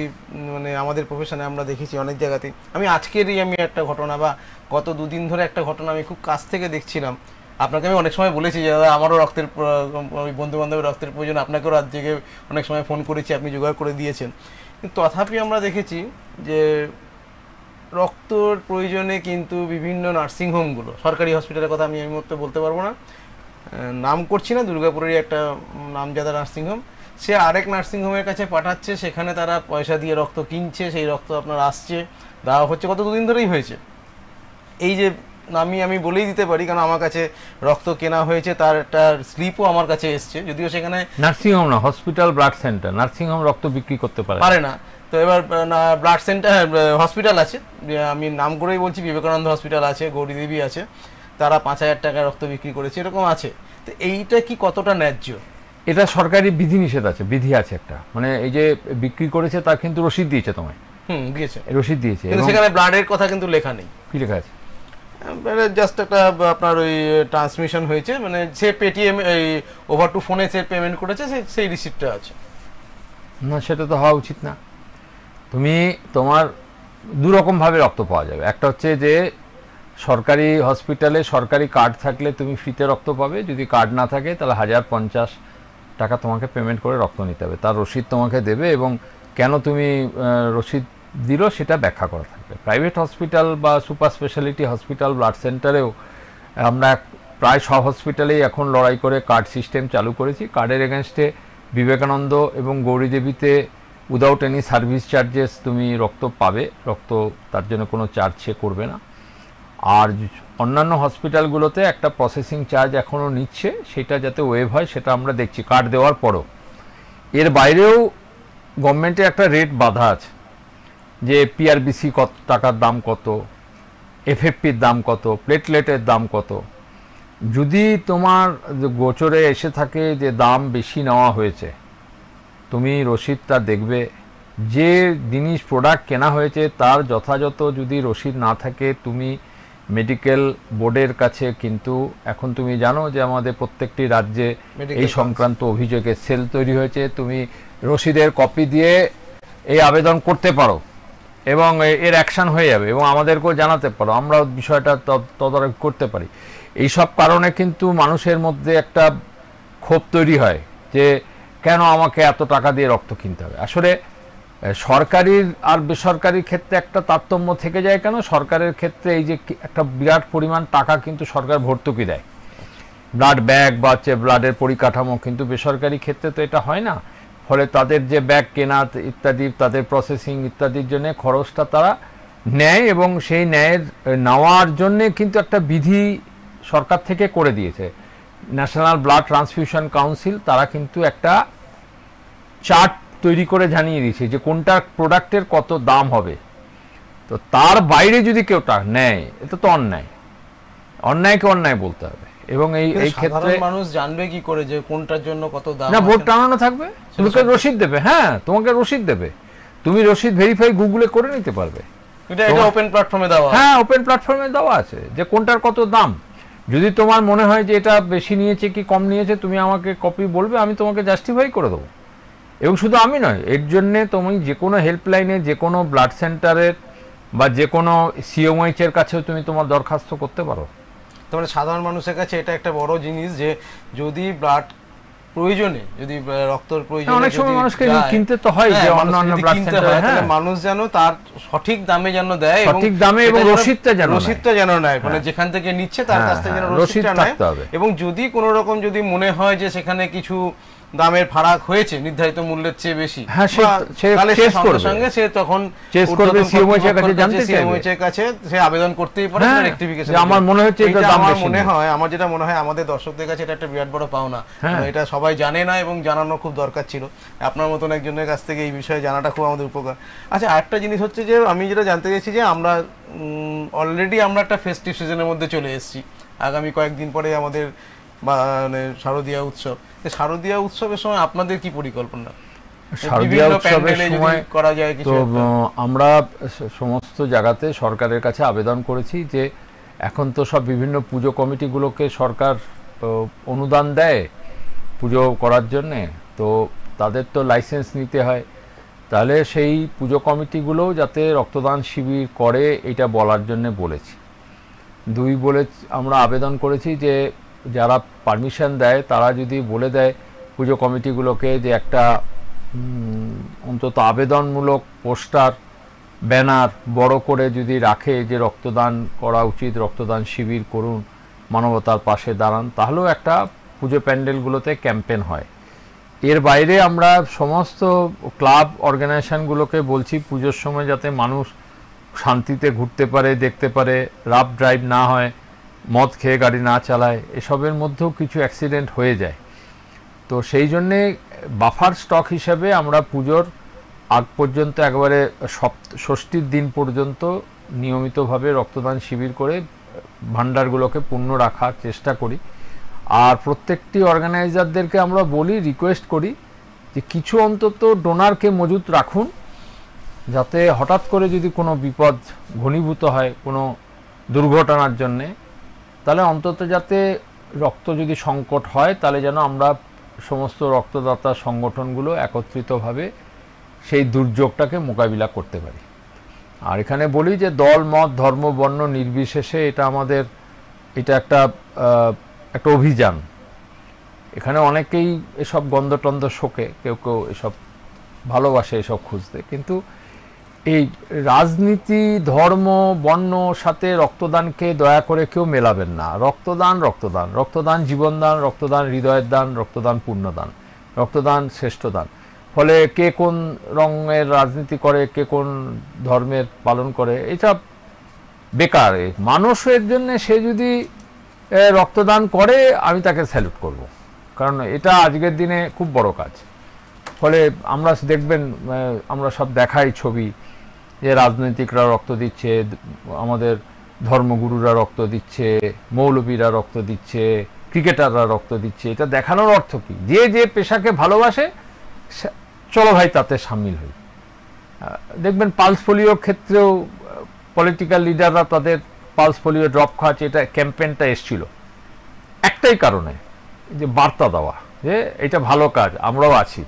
মানে আমাদের প্রফেশনে আমরা দেখেছি অনেক জায়গাতেই। আজকেরই আমি একটা ঘটনা, বা গত 2 দিন ধরে একটা ঘটনা আমি খুব কাছ থেকে দেখছিলাম। আপনাকে আমি অনেক সময় বলেছি যে দাদা আমারও রক্তের, বন্ধু বান্ধবের রক্তের প্রয়োজন, আপনাকেও রাত জেগে অনেক সময় ফোন করেছি, আপনি জোগাড় করে দিয়েছেন। কিন্তু তথাপি আমরা দেখেছি যে রক্তর প্রয়োজনে কিন্তু বিভিন্ন নার্সিংহোমগুলো, সরকারি হসপিটালের কথা আমি এই মুহূর্তে বলতে পারবো না, নাম করছি না, দুর্গাপুরেরই একটা নামজাদা নার্সিংহোম, সে আরেক নার্সিংহোমের কাছে পাঠাচ্ছে, সেখানে তারা পয়সা দিয়ে রক্ত কিনছে, সেই রক্ত আপনার আসছে, দেওয়া হচ্ছে, গত 2 দিন ধরেই হয়েছে। এই যে আমি বলেই দিতে পারি, কারণ আমার কাছে রক্ত কেনা হয়েছে, তার একটা স্লিপও আমার কাছে এসছে, যদিও সেখানে নার্সিংহোম না, হসপিটাল ব্লাড সেন্টার, নার্সিংহোম রক্ত বিক্রি করতে পারে না। তো এবার ব্লাড সেন্টার হসপিটাল আছে, আমি নাম করেই বলছি, বিবেকানন্দ হসপিটাল আছে, গৌরীদেবী আছে, তারা 5000 টাকা রক্ত বিক্রি করেছে, এরকম আছে। তো এইটা কি কতটা ন্যায্য? এটা সরকারি বিধিনিষেধ আছে, বিধি আছে একটা, মানে এই যে বিক্রি করেছে তার কিন্তু রসিদ দিয়েছে তোমায়, দিয়েছে, রসিদ দিয়েছে, কিন্তু সেখানে ব্লাডের কথা কিন্তু লেখা নেই। কি লেখা আছে? জাস্ট একটা আপনার ওই ট্রান্সমিশন হয়েছে, মানে সে পেটিএম এই ওভার টু ফোনে সে পেমেন্ট করেছে, সেই রিসিপ্টটা আছে। না, সেটা তো হওয়া উচিত না। তোমার 2 রকমভাবে রক্ত পাওয়া যাবে, একটা হচ্ছে যে সরকারি হসপিটালে সরকারি কার্ড থাকলে তুমি ফ্রিতে রক্ত পাবে, যদি কার্ড না থাকে তাহলে 1050 টাকা তোমাকে পেমেন্ট করে রক্ত নিতে হবে, তার রসিদ তোমাকে দেবে, এবং কেন তুমি রসিদ দিল সেটা ব্যাখ্যা করা থাকবে। প্রাইভেট হসপিটাল বা সুপার স্পেশালিটি হসপিটাল, ব্লাড সেন্টারেও আমরা প্রায় সব হসপিটালেই এখন লড়াই করে কার্ড সিস্টেম চালু করেছি। কার্ডের এগেনস্টে বিবেকানন্দ এবং গৌরীদেবীতে উইদাউট এনি সার্ভিস চার্জেস তুমি রক্ত পাবে, রক্ত তার জন্য কোনো চার্জ সে করবে না। আর অন্যান্য হসপিটালগুলোতে একটা প্রসেসিং চার্জ এখনও নিচ্ছে, সেটা যাতে ওয়েভ হয় সেটা আমরা দেখছি কার্ড দেওয়ার পরও। এর বাইরেও গভর্নমেন্টের একটা রেট বাধা আছে, যে পিআরবিসি কত টাকার দাম কত, এফএফপির দাম কত, প্লেটলেটের দাম কত। যদি তোমার গোচরে এসে থাকে যে দাম বেশি নেওয়া হয়েছে, তুমি রসিদটা দেখবে, যে জিনিস প্রোডাক্ট কেনা হয়েছে তার যথাযথ যদি রসিদ না থাকে, তুমি মেডিকেল বোর্ডের কাছে, কিন্তু এখন তুমি জানো যে আমাদের প্রত্যেকটি রাজ্যে এই সংক্রান্ত অভিযোগের সেল তৈরি হয়েছে, তুমি রসিদের কপি দিয়ে এই আবেদন করতে পারো এবং এর অ্যাকশন হয়ে যাবে, এবং আমাদেরকেও জানাতে পারো, আমরা বিষয়টা তদারকি করতে পারি। এই সব কারণে কিন্তু মানুষের মধ্যে একটা ক্ষোভ তৈরি হয় যে কেন আমাকে এত টাকা দিয়ে রক্ত কিনতে হবে? আসলে সরকারি আর বেসরকারি ক্ষেত্রে একটা তারতম্য থেকে যায় কেন, সরকারের ক্ষেত্রে এই যে একটা বিরাট পরিমাণ টাকা কিন্তু সরকার ভর্তুকি দেয় ব্লাড ব্যাগ বা হচ্ছে ব্লাডের পরিকাঠামো, কিন্তু বেসরকারি ক্ষেত্রে তো এটা হয় না। ফলে তাদের যে ব্যাগ কেনা ইত্যাদি, তাদের প্রসেসিং ইত্যাদির জন্য খরচটা তারা নেয়, এবং সেই নেওয়ার জন্যে কিন্তু একটা বিধি সরকার থেকে করে দিয়েছে। ন্যাশনাল ব্লাড ট্রান্সফিউশন কাউন্সিল তারা কিন্তু একটা চার্ট তৈরি করে জানিয়ে দিয়েছে যে কোনটা প্রোডাক্টের কত দাম হবে। তো তার বাইরে যদি কেউ নেয়, এটা তো অন্যায়, অন্যায়কে অন্যায় বলতে হবে। এবং এই ক্ষেত্রে মানুষ জানবে কি করে যে কোনটার জন্য কত দাম? না, বোর্ড টানানো থাকবে, তোমাকে রসিদ দেবে। হ্যাঁ, তোমাকে রসিদ দেবে, তুমি রসিদ ভেরিফাই গুগলে করে নিতে পারবে। এটা ওপেন প্ল্যাটফর্মে দেওয়া? হ্যাঁ, ওপেন প্ল্যাটফর্মে দেওয়া আছে যে কোনটার কত দাম। যদি তোমার মনে হয় যে এটা বেশি নিয়েছে কি কম নিয়েছে, তুমি আমাকে কপি বলবে, আমি তোমাকে জাস্টিফাই করে দেবো। এবং শুধু আমি নয়, এর জন্যে তুমি যে কোনো হেল্পলাইনে, যে কোনো ব্লাড সেন্টারের বা যে কোনো সিএমএইচ এর কাছেও তুমি তোমার দরখাস্ত করতে পারো। তাহলে সাধারণ মানুষের কাছে এটা একটা বড় জিনিস যে যদি ব্লাড প্রয়োজনে, যদি রক্তের প্রয়োজনে অনেক সময় মানুষকে কিনতে তো হয় যে অন্যান্য ব্লাড সেন্টারে, হ্যাঁ, মানুষ যেন তার সঠিক দামে যেন দেয়, সঠিক দামে, এবং রসিদটা যেন নেয়, মানে যেখান থেকে নিচ্ছে তার কাছ থেকে যেন রসিদটা নেয়। এবং যদি কোনো রকম যদি মনে হয় যে সেখানে কিছু দামের ফারাক হয়েছে নির্ধারিত মূল্যের চেয়ে বেশি, তাহলে সঙ্গে সে তখন সিএমএইচ এর কাছে সে আবেদন করতেই পারে রেকটিফিকেশন। আমার মনে হচ্ছে, আমার যেটা মনে হয় আমাদের দর্শকদের কাছে এটা একটা বিরাট বড় পাওনা, এটা সবাই জানে না এবং জানানো খুব দরকার ছিল। আপনার মতন একজনের কাছ থেকে এই বিষয়ে জানাটা খুব আমাদের উপকার। আচ্ছা, আরেকটা জিনিস হচ্ছে যে আমি যেটা জানতে চাইছি যে আমরা অলরেডি আমরা একটা ফেস্টিভ সিজনের মধ্যে চলে এসেছি, আগামী কয়েকদিন পরে আমাদের মানে শারদীয়া উৎসব। শারদীয়া উৎসবের সময় আপনাদের কি পরিকল্পনা? শারদীয়া উৎসবের সময় করা যায় কিছু? তো আমরা সমস্ত জায়গাতে সরকারের কাছে আবেদন করেছি যে এখন তো সব বিভিন্ন পুজো কমিটিগুলোকে সরকার অনুদান দেয় পুজো করার জন্যে, তো তাদের তো লাইসেন্স নিতে হয়। তাহলে সেই পুজো কমিটিগুলোও যাতে রক্তদান শিবির করে এটা বলার জন্য বলেছি। আমরা আবেদন করেছি যে যারা পারমিশন দেয় তারা যদি বলে দেয় পুজো কমিটিগুলোকে যে একটা অন্তত আবেদনমূলক পোস্টার, ব্যানার বড় করে যদি রাখে যে রক্তদান করা উচিত, রক্তদান শিবির করুন, মানবতার পাশে দাঁড়ান, তাহলেও একটা পুজো প্যান্ডেলগুলোতে ক্যাম্পেন হয়। এর বাইরে আমরা সমস্ত ক্লাব অর্গানাইজেশনগুলোকে বলছি পুজোর সময় যাতে মানুষ শান্তিতে ঘুরতে পারে, দেখতে পারে, রাফ ড্রাইভ না হয়, মদ খেয়ে গাড়ি না চালায়, এসবের মধ্যেও কিছু অ্যাক্সিডেন্ট হয়ে যায়। তো সেই জন্যে বাফার স্টক হিসেবে আমরা পুজোর আগ পর্যন্ত একেবারে ষষ্ঠীর দিন পর্যন্ত নিয়মিতভাবে রক্তদান শিবির করে ভান্ডারগুলোকে পূর্ণ রাখার চেষ্টা করি। আর প্রত্যেকটি অর্গানাইজারদেরকে আমরা বলি, রিকোয়েস্ট করি যে কিছু অন্তত ডোনারকে মজুত রাখুন, যাতে হঠাৎ করে যদি কোনো বিপদ ঘনীভূত হয় কোনো দুর্ঘটনার জন্যে, তাহলে অন্তত যাতে রক্ত যদি সংকট হয় তাহলে যেন আমরা সমস্ত রক্তদাতা সংগঠনগুলো একত্রিতভাবে সেই দুর্যোগটাকে মোকাবিলা করতে পারি। আর এখানে বলি যে দল, মত, ধর্ম, বর্ণ নির্বিশেষে এটা একটা অভিযান। এখানে অনেকেই এসব গন্ধটন্ধ শোকে, কেউ কেউ এসব ভালোবাসে এসব খুঁজতে, কিন্তু এই রাজনীতি, ধর্ম, বর্ণ সাথে রক্তদানকে দয়া করে কেউ মেলাবেন না। রক্তদান রক্তদান, রক্তদান জীবনদান, রক্তদান হৃদয়ের দান, রক্তদান পুণ্যদান, রক্তদান শ্রেষ্ঠ দান। ফলে কে কোন রঙের রাজনীতি করে, কে কোন ধর্মের পালন করে, এটা বেকার। মানুষের জন্য সে যদি রক্তদান করে আমি তাকে স্যালুট করব, কারণ এটা আজকের দিনে খুব বড় কাজ। ফলে আমরা দেখবেন, আমরা সব দেখাই ছবি যে রাজনৈতিকরা রক্ত দিচ্ছে, আমাদের ধর্মগুরুরা রক্ত দিচ্ছে, মৌলবীরা রক্ত দিচ্ছে, ক্রিকেটাররা রক্ত দিচ্ছে। এটা দেখানোর অর্থ কি? যে যে পেশাকে ভালোবাসে চলো ভাই তাতে সামিল হই। দেখবেন পালস পোলিওর ক্ষেত্রেও পলিটিক্যাল লিডাররা তাদের পালস পোলিও ড্রপ খাওয়াচ্ছে, এটা ক্যাম্পেইনটা এসছিল একটাই কারণে, যে বার্তা দেওয়া যে এটা ভালো কাজ, আমরাও আছি।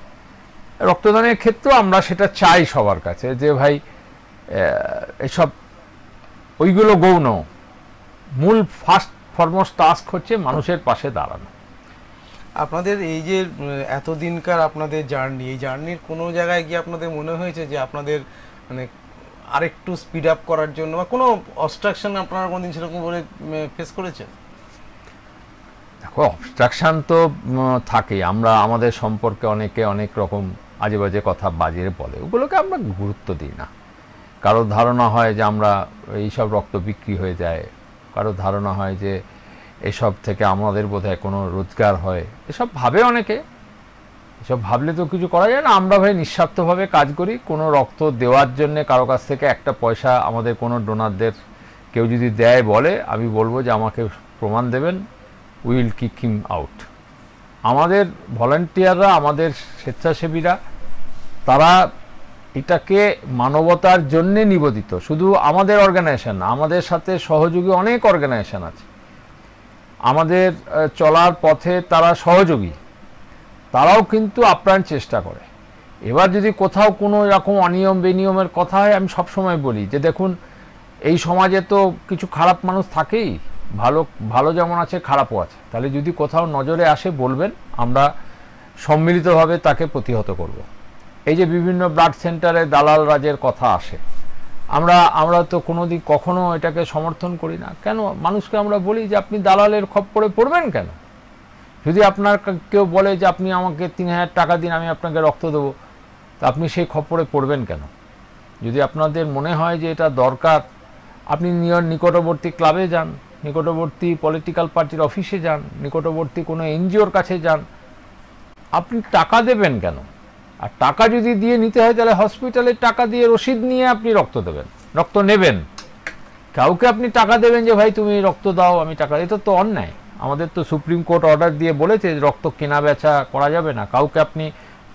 রক্তদানের ক্ষেত্রেও আমরা সেটা চাই সবার কাছে, যে ভাই এসব ওইগুলো গৌণ, মূল ফার্স্ট ফরমোস্ট টাস্ক হচ্ছে মানুষের পাশে দাঁড়ানো। আপনাদের এই যে এতদিনকার আপনাদের জার্নি, এই জার্নির কোনো জায়গায় গিয়ে আপনাদের মনে হয়েছে যে আপনাদের মানে আরেকটু স্পিড আপ করার জন্য বা কোনো অবস্ট্রাকশন আপনারা কোনোদিন সেরকম বলে ফেস করেছেন? দেখো, অবস্ট্রাকশান তো থাকেই। আমরা আমাদের সম্পর্কে অনেকে অনেক রকম আজে বাজে কথা বাজিয়ে বলে, ওগুলোকে আমরা গুরুত্ব দিই না। কারো ধারণা হয় যে আমরা এইসব রক্ত বিক্রি হয়ে যায়, কারো ধারণা হয় যে এসব থেকে আমাদের বোধহয় কোনো রোজগার হয়, এসব ভাবে অনেকে। এসব ভাবলে তো কিছু করা যায় না। আমরা ভাই নিঃস্বার্থভাবে কাজ করি। কোনো রক্ত দেওয়ার জন্যে কারো কাছ থেকে একটা পয়সা আমাদের কোনো ডোনারদের কেউ যদি দেয় বলে, আমি বলবো যে আমাকে প্রমাণ দেবেন, উইল কিক হিম আউট। আমাদের ভলান্টিয়াররা, আমাদের স্বেচ্ছাসেবীরা, তারা এটাকে মানবতার জন্যে নিবেদিত। শুধু আমাদের অর্গানাইজেশন না, আমাদের সাথে সহযোগী অনেক অর্গানাইজেশন আছে। আমাদের চলার পথে তারা সহযোগী, তারাও কিন্তু আপ্রাণ চেষ্টা করে। এবার যদি কোথাও কোনো এরকম অনিয়ম বেনিয়মের কথা হয়, আমি সবসময় বলি যে দেখুন, এই সমাজে তো কিছু খারাপ মানুষ থাকেই, ভালো ভালো যেমন আছে খারাপও আছে। তাহলে যদি কোথাও নজরে আসে বলবেন, আমরা সম্মিলিতভাবে তাকে প্রতিহত করব। এই যে বিভিন্ন ব্লাড সেন্টারে দালাল রাজের কথা আসে, আমরা তো কোনোদিন কখনো এটাকে সমর্থন করি না। কেন? মানুষকে আমরা বলি যে আপনি দালালের খপ্পরে পড়বেন কেন? যদি আপনার কেউ বলে যে আপনি আমাকে 3000 টাকা দিন, আমি আপনাকে রক্ত দেবো, তা আপনি সেই খপ্পরে পড়বেন কেন? যদি আপনাদের মনে হয় যে এটা দরকার, আপনি নিকটবর্তী ক্লাবে যান, নিকটবর্তী পলিটিক্যাল পার্টির অফিসে যান, নিকটবর্তী কোনো এনজিওর কাছে যান। আপনি টাকা দেবেন কেন? আর টাকা যদি দিয়ে নিতে হয়, তাহলে হসপিটালে টাকা দিয়ে রসিদ নিয়ে আপনি রক্ত দেবেন, রক্ত নেবেন। কাউকে আপনি টাকা দেবেন যে ভাই তুমি রক্ত দাও, আমি টাকা, এটা তো অন্যায়। আমাদের তো সুপ্রিম কোর্ট অর্ডার দিয়ে বলেছে রক্ত কেনা বেচা করা যাবে না। কাউকে আপনি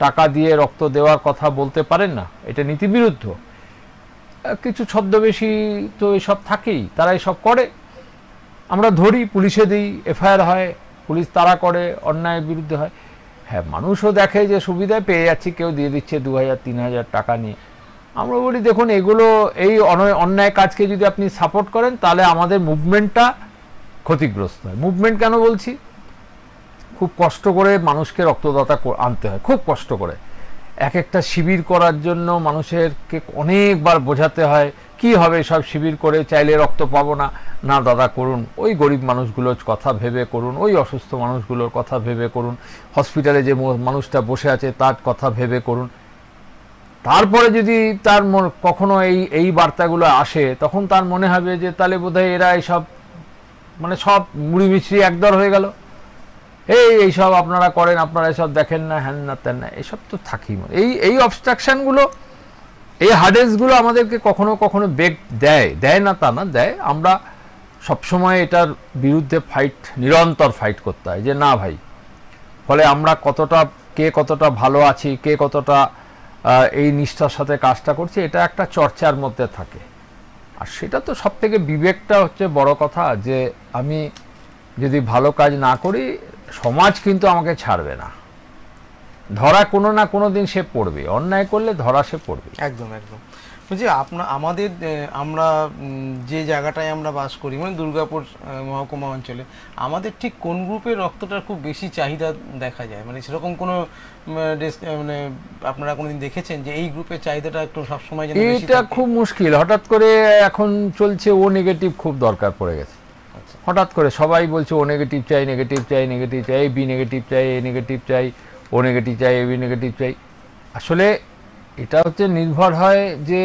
টাকা দিয়ে রক্ত দেওয়ার কথা বলতে পারেন না, এটা নীতিবিরুদ্ধ। কিছু ছদ্মবেশী তো এসব থাকেই, তারা এসব করে। আমরা ধরি, পুলিশে দিই, এফআইআর হয়, পুলিশ তারা করে, অন্যায়ের বিরুদ্ধে হয়। হ্যাঁ, মানুষও দেখে যে সুবিধায় পেয়ে যাচ্ছি, কেউ দিয়ে দিচ্ছে 2000-3000 টাকা নিয়ে। আমরা বলি দেখুন, এগুলো এই অন্যায় কাজকে যদি আপনি সাপোর্ট করেন, তাহলে আমাদের মুভমেন্টটা ক্ষতিগ্রস্ত হয়। মুভমেন্ট কেন বলছি? খুব কষ্ট করে মানুষকে রক্তদাতা আনতে হয়, খুব কষ্ট করে। এক একটা শিবির করার জন্য মানুষেরকে অনেকবার বোঝাতে হয় কি হবে সব শিবির করে, চাইলে রক্ত পাবো না। না দাদা, করুন, ওই গরিব মানুষগুলোর কথা ভেবে করুন, ওই অসুস্থ মানুষগুলোর কথা ভেবে করুন, হসপিটালে যে মানুষটা বসে আছে তার কথা ভেবে করুন। তারপরে যদি তার কখনো এই বার্তাগুলো আসে, তখন তার মনে হবে যে তাহলে বোধহয় এরা এইসব মানে সব মুড়ি মিছরি একদর হয়ে গেল, এইসব আপনারা করেন, আপনারা এসব দেখেন না, হ্যান না তেন না, এসব তো থাকেই। এই অবস্ট্রাকশনগুলো, এই হার্ডেসগুলো আমাদেরকে কখনো কখনো বেগ দেয় না তা না, দেয়। আমরা সবসময় এটার বিরুদ্ধে নিরন্তর ফাইট করতে হয় যে না ভাই। ফলে আমরা কে কতটা ভালো আছি, কে কতটা এই নিষ্ঠার সাথে কাজটা করছি, এটা একটা চর্চার মধ্যে থাকে। আর সেটা তো সব থেকে বিবেকটা হচ্ছে বড় কথা, যে আমি যদি ভালো কাজ না করি, সমাজ কিন্তু আমাকে ছাড়বে না। ধরা কোনো না কোনো দিন সে পড়বে, অন্যায় করলে ধরা সে পড়বে। একদম একদম। বলছি আমরা যে জায়গাটায় আমরা বাস করি, মানে দুর্গাপুর মহকুমা অঞ্চলে, আমাদের ঠিক কোন গ্রুপের রক্তটার খুব বেশি চাহিদা দেখা যায়? মানে সেরকম কোনো মানে আপনারা কোনোদিন দেখেছেন যে এই গ্রুপের চাহিদাটা একটু সবসময়? এটা খুব মুশকিল। হঠাৎ করে এখন চলছে ও নেগেটিভ খুব দরকার পড়ে গেছে। হঠাৎ করে সবাই বলছে ও নেগেটিভ চাই, নেগেটিভ চাই, নেগেটিভ চাই, বি নেগেটিভ চাই, এ নেগেটিভ চাই, ও নেগেটিভ চাই, এ বি নেগেটিভ চাই। আসলে এটা হচ্ছে নির্ভর হয় যে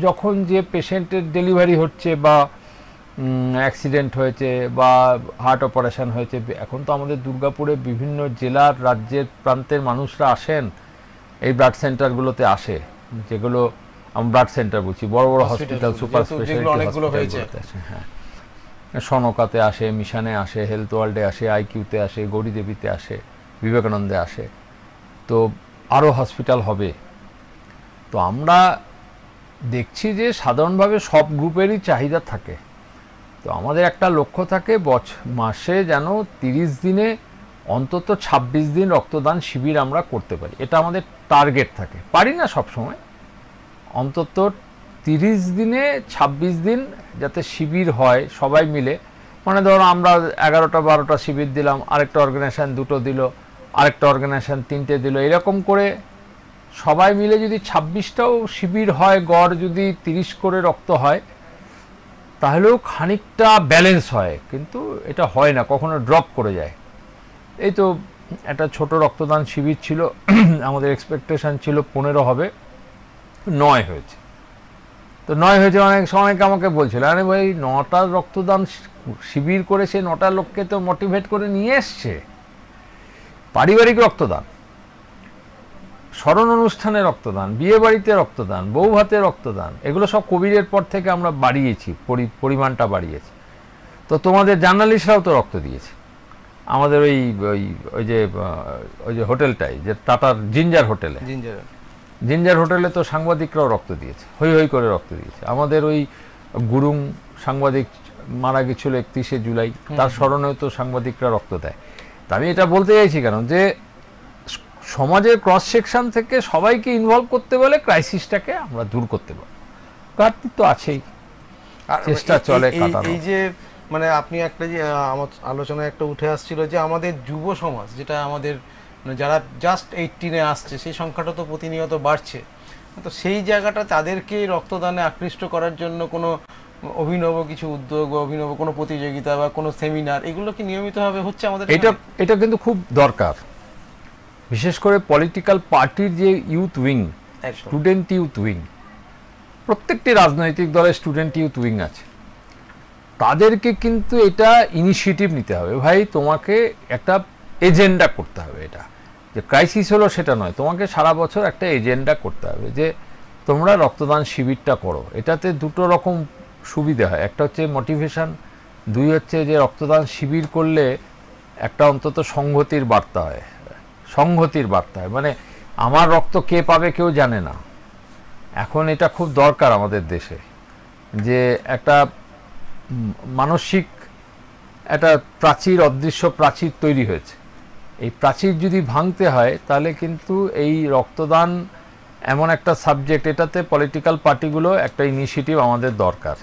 যখন যে পেশেন্টের ডেলিভারি হচ্ছে বা অ্যাক্সিডেন্ট হয়েছে বা হার্ট অপারেশন হয়েছে। এখন তো আমাদের দুর্গাপুরে বিভিন্ন জেলার, রাজ্যের প্রান্তের মানুষরা আসেন, এই ব্লাড সেন্টারগুলোতে আসে, যেগুলো আমি ব্লাড সেন্টার বলছি, বড় বড় হসপিটাল, সুপার স্পেশালিটি হসপিটালগুলোতে আসে। হ্যাঁ, সনকাতে আসে, মিশনে আসে, হেলথ ওয়ার্ল্ডে আসে, আইকিউতে আসে, গৌরীদেবীতে আসে, বিবেকানন্দে আসে, তো আরও হসপিটাল হবে। তো আমরা দেখছি যে সাধারণভাবে সব গ্রুপেরই চাহিদা থাকে। তো আমাদের একটা লক্ষ্য থাকে মাসে যেন 30 দিনে অন্তত 26 দিন রক্তদান শিবির আমরা করতে পারি, এটা আমাদের টার্গেট থাকে। পারি না সব সময়, অন্তত 30 দিনে 26 দিন যাতে শিবির হয়, সবাই মিলে মানে ধরো আমরা 11টা 12টা শিবির দিলাম, আরেকটা অর্গানাইজেশন 2টো দিল, আরেকটা অর্গানাইজেশন 3টে দিল, এরকম করে সবাই মিলে যদি 26টাও শিবির হয়, গড় যদি 30 করে রক্ত হয়, তাহলেও খানিকটা ব্যালেন্স হয়। কিন্তু এটা হয় না, কখনো ড্রপ করে যায়। এই তো একটা ছোট রক্তদান শিবির ছিল, আমাদের এক্সপেকটেশন ছিল 15 হবে, 9 হয়েছে। তো 9 হয়েছে, অনেকে আমাকে বলছিল, আরে ভাই 9টা রক্তদান শিবির করে সে 9টা লোককে তো মোটিভেট করে নিয়ে এসছে। পারিবারিক রক্তদান, স্মরণ অনুষ্ঠানে রক্তদান, বিয়ে বাড়িতে রক্তদান, বউ ভাতে রক্তদান, এগুলো সব কোভিডের পর থেকে আমরা বাড়িয়েছি, পরিমাণটা বাড়িয়েছি। তো তোমাদের জার্নালিস্টরাও তো রক্ত দিয়েছে আমাদের ওই যে হোটেলটাই, যে টাটার জিঞ্জার হোটেলে তো সাংবাদিকরাও রক্ত দিয়েছে, হই হই করে রক্ত দিয়েছে। আমাদের ওই গুরুং সাংবাদিক মারা গেছিল 31শে জুলাই, তার স্মরণেও তো সাংবাদিকরা রক্ত দেয়। তা আমি এটা বলতে চাইছি কেন, যে সমাজের ক্রস সেকশন থেকে সবাইকে ইনভলভ করতে বলে ক্রাইসিসটাকে আমরা দূর করতে পারি। ঘাটতি তো আছেই, চেষ্টা চলে কাটানো। এই যে মানে আপনি একটা যে আমার আলোচনায় একটা উঠে আসছিল যে আমাদের যুব সমাজ, যেটা আমাদের যারা জাস্ট 18-এ আসছে, সেই সংখ্যাটা তো প্রতিনিয়ত বাড়ছে। তো সেই জায়গাটা তাদেরকে রক্তদানে আকৃষ্ট করার জন্য কোনো অভিনব কিছু উদ্যোগ বা অভিনব কোনো প্রতিযোগিতা বা কোনো সেমিনার, এগুলো কি নিয়মিতভাবে হচ্ছে আমাদের? এটা কিন্তু খুব দরকার, বিশেষ করে পলিটিক্যাল পার্টির যে youth wing, student youth wing, প্রত্যেকটি রাজনৈতিক দলের স্টুডেন্ট ইউথ উইং আছে, তাদেরকে কিন্তু এটা ইনিশিয়েটিভ নিতে হবে। ভাই তোমাকে একটা এজেন্ডা করতে হবে, এটা যে ক্রাইসিস হলো সেটা নয়, তোমাকে সারা বছর একটা এজেন্ডা করতে হবে যে তোমরা রক্তদান শিবিরটা করো। এটাতে দুটো রকম সুবিধা হয়, একটা হচ্ছে মোটিভেশন, 2 হচ্ছে যে রক্তদান শিবির করলে একটা অন্তত সংহতির বার্তা হয়। মানে আমার রক্ত কে পাবে কেউ জানে না, এখন এটা খুব দরকার আমাদের দেশে, যে একটা মানসিক একটা প্রাচীর, অদৃশ্য প্রাচীর তৈরি হয়েছে। এই প্রাচীর যদি ভাঙতে হয় তাহলে কিন্তু এই রক্তদান এমন একটা সাবজেক্ট, এটাতে পলিটিক্যাল পার্টিগুলো একটা ইনিশিয়েটিভ আমাদের দরকার।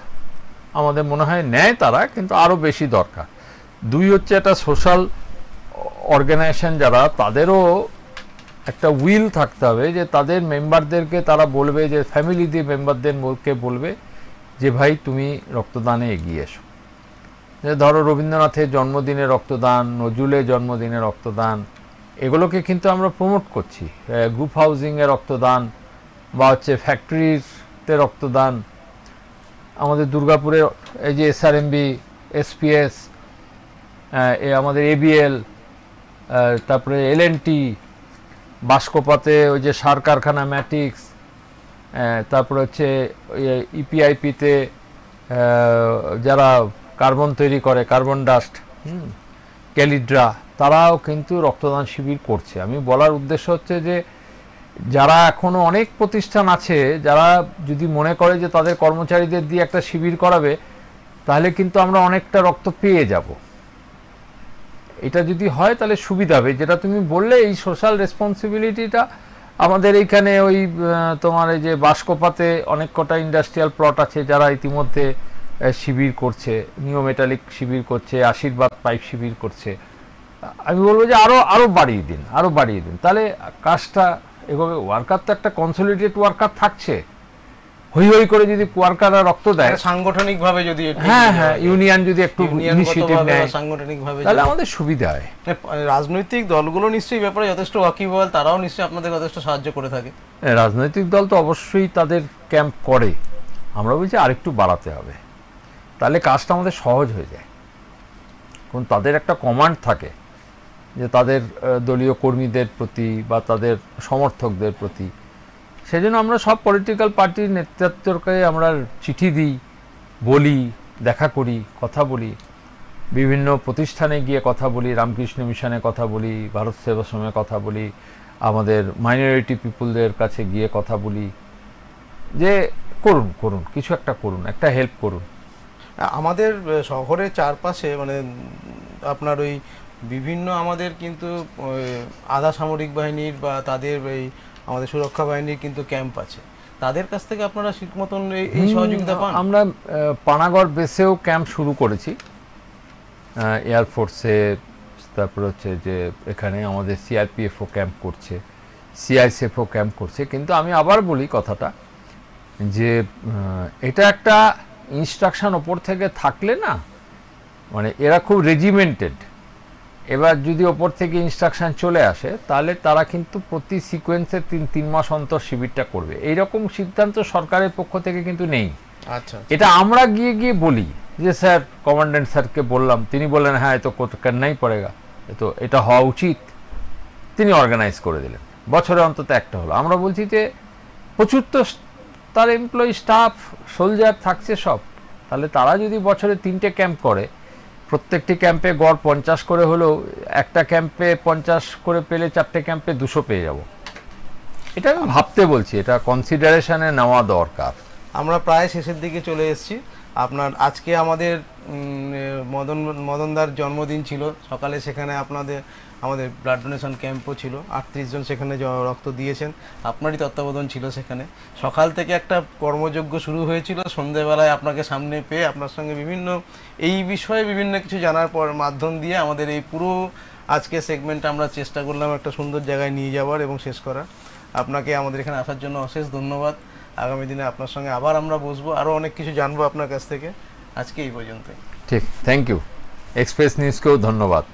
আমাদের মনে হয় নেয় তারা, কিন্তু আরও বেশি দরকার। 2 হচ্ছে একটা সোশ্যাল অর্গানাইজেশন যারা, তাদেরও একটা উইল থাকতে হবে যে তাদের মেম্বারদেরকে তারা বলবে, যে ফ্যামিলি দিয়ে মেম্বারদেরকে বলবে যে ভাই তুমি রক্তদানে এগিয়ে এসো। যে ধরো রবীন্দ্রনাথের জন্মদিনে রক্তদান, নজরুলের জন্মদিনে রক্তদান, এগুলোকে কিন্তু আমরা প্রমোট করছি। গ্রুপ হাউজিংয়ে রক্তদান বা হচ্ছে ফ্যাক্টরিতে রক্তদান, আমাদের দুর্গাপুরে এই যে SRMB, SPS, আমাদের ABL, তারপরে LNT, বাস্কোপাতে ওই যে সার কারখানা ম্যাটিক্স, তারপরে হচ্ছে EPIP-তে যারা কার্বন তৈরি করে, কার্বন ডাস্ট, ক্যালিড্রা, তারাও কিন্তু রক্তদান শিবির করছে। আমি বলার উদ্দেশ্য হচ্ছে যে যারা এখনো অনেক প্রতিষ্ঠান আছে যারা যদি মনে করে যে তাদের কর্মচারীদের দিয়ে একটা শিবির করাবে, তাহলে কিন্তু আমরা অনেকটা রক্ত পেয়ে যাব। এটা যদি হয় তাহলে সুবিধা হবে। যেটা তুমি বললে, এই সোশ্যাল রেসপন্সিবিলিটিটা আমাদের এইখানে ওই তোমার এই যে বাস্কোপাতে অনেক কটা ইন্ডাস্ট্রিয়াল প্লট আছে যারা ইতিমধ্যে শিবির করছে, নিওমেটালিক শিবির করছে, আশীর্বাদ পাইপ শিবির করছে। আমি বলবো যে আরো বাড়িয়ে দিন, তাহলে কাজটা এভাবে। ওয়ার্কার তো একটা কনসলিডেটেড ওয়ার্কার থাকছে, হই হই করে যদি ওয়ার্কাররা রক্ত দেয়, সাংগঠনিকভাবে যদি ইউনিয়ন যদি একটু ইনিশিয়েটিভ নেয়, সাংগঠনিকভাবে, তাহলে আমাদের সুবিধা হয়। রাজনৈতিক দলগুলো নিশ্চয়ই ব্যাপারে যথেষ্ট ওয়াকিবহাল, তারাও নিশ্চয়ই আপনাদের যথেষ্ট সাহায্য করে থাকে। রাজনৈতিক দল তো অবশ্যই তাদের ক্যাম্প করে, আমরা বলছি আরেকটু বাড়াতে হবে, তাহলে কাজটা আমাদের সহজ হয়ে যায়। কারণ তাদের একটা কমান্ড থাকে যে তাদের দলীয় কর্মীদের প্রতি বা তাদের সমর্থকদের প্রতি। সেজন্য আমরা সব পলিটিক্যাল পার্টির নেতৃত্বকে আমরা চিঠি দিই, বলি, দেখা করি, কথা বলি, বিভিন্ন প্রতিষ্ঠানে গিয়ে কথা বলি, রামকৃষ্ণ মিশনে কথা বলি, ভারত সেবাশ্রমে কথা বলি, আমাদের মাইনরিটি পিপুলদের কাছে গিয়ে কথা বলি যে করুন কিছু একটা করুন, একটা হেল্প করুন। আমাদের শহরের চারপাশে মানে আপনার ওই বিভিন্ন আমাদের কিন্তু আধা সামরিক বাহিনীর বা তাদের এই আমাদের সুরক্ষা বাহিনীর কিন্তু ক্যাম্প আছে, তাদের কাছ থেকে আপনারা ঠিক মতন এই সহযোগিতা পান? আমরা পানাগড় বেসেও ক্যাম্প শুরু করেছি, এয়ারফোর্সে, তারপর হচ্ছে যে এখানে আমাদের সিআরপিএফও ক্যাম্প করছে, সিআইএসএফও ক্যাম্প করছে। কিন্তু আমি আবার বলি কথাটা যে এটা একটা ইনস্ট্রাকশন ওপর থেকে থাকলে না, মানে এরা খুব রেজিমেন্টেড। এবার যদি ওপর থেকে ইনস্ট্রাকশন চলে আসে তাহলে তারা কিন্তু প্রতি সিকোয়েন্সে 3 মাস অন্তর শিবিরটা করবে, এইরকম সিদ্ধান্ত সরকারের পক্ষ থেকে কিন্তু নেই। আচ্ছা, এটা আমরা গিয়ে গিয়ে বলি যে স্যার, কমান্ড্যান্ট স্যারকে বললাম, তিনি বললেন হ্যাঁ এ তো করনাই পড়েগা, তো এটা হওয়া উচিত, তিনি অর্গানাইজ করে দিলেন। বছরে অন্তত একটা হলো। আমরা বলছি যে প্রচুর তো তার এমপ্লয়ি, স্টাফ, সোলজার থাকছে সব, তাহলে তারা যদি বছরে 3টে ক্যাম্প করে, প্রত্যেকটি ক্যাম্পে গড় 50 করে হলেও একটা ক্যাম্পে 50 করে পেলে 4টে ক্যাম্পে 200 পেয়ে যাব। এটা আমি ভাবতে বলছি, এটা কনসিডারেশনে নেওয়া দরকার। আমরা প্রায় শেষের দিকে চলে এসেছি। আপনার আজকে আমাদের মদনদার জন্মদিন ছিল, সকালে সেখানে আমাদের ব্লাড ডোনেশন ক্যাম্পও ছিল, 38 জন সেখানে রক্ত দিয়েছেন, আপনারই তত্ত্বাবধান ছিল সেখানে। সকাল থেকে একটা কর্মযজ্ঞ শুরু হয়েছিল, সন্ধ্যেবেলায় আপনাকে সামনে পেয়ে আপনার সঙ্গে এই বিষয়ে বিভিন্ন কিছু জানার পর মাধ্যম দিয়ে আমাদের এই পুরো আজকে সেগমেন্টটা আমরা চেষ্টা করলাম একটা সুন্দর জায়গায় নিয়ে যাওয়ার এবং শেষ করার। আপনাকে আমাদের এখানে আসার জন্য অশেষ ধন্যবাদ। আগামী দিনে আপনার সঙ্গে আবার আমরা বসবো, আরও অনেক কিছু জানবো আপনার কাছ থেকে। আজকে এই পর্যন্ত। ঠিক, থ্যাংক ইউ। এক্সপ্রেস নিউজকেও ধন্যবাদ।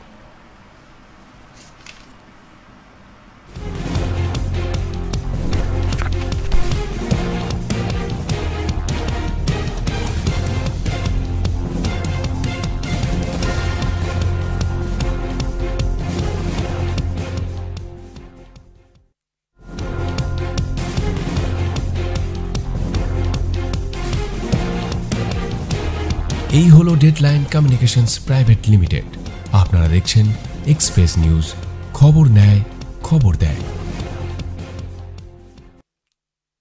এই হলো ডেডলাইন কমিউনিকেশনস প্রাইভেট লিমিটেড। আপনারা দেখছেন এক্সপ্রেস নিউজ, খবর নেয়, খবর দেয়।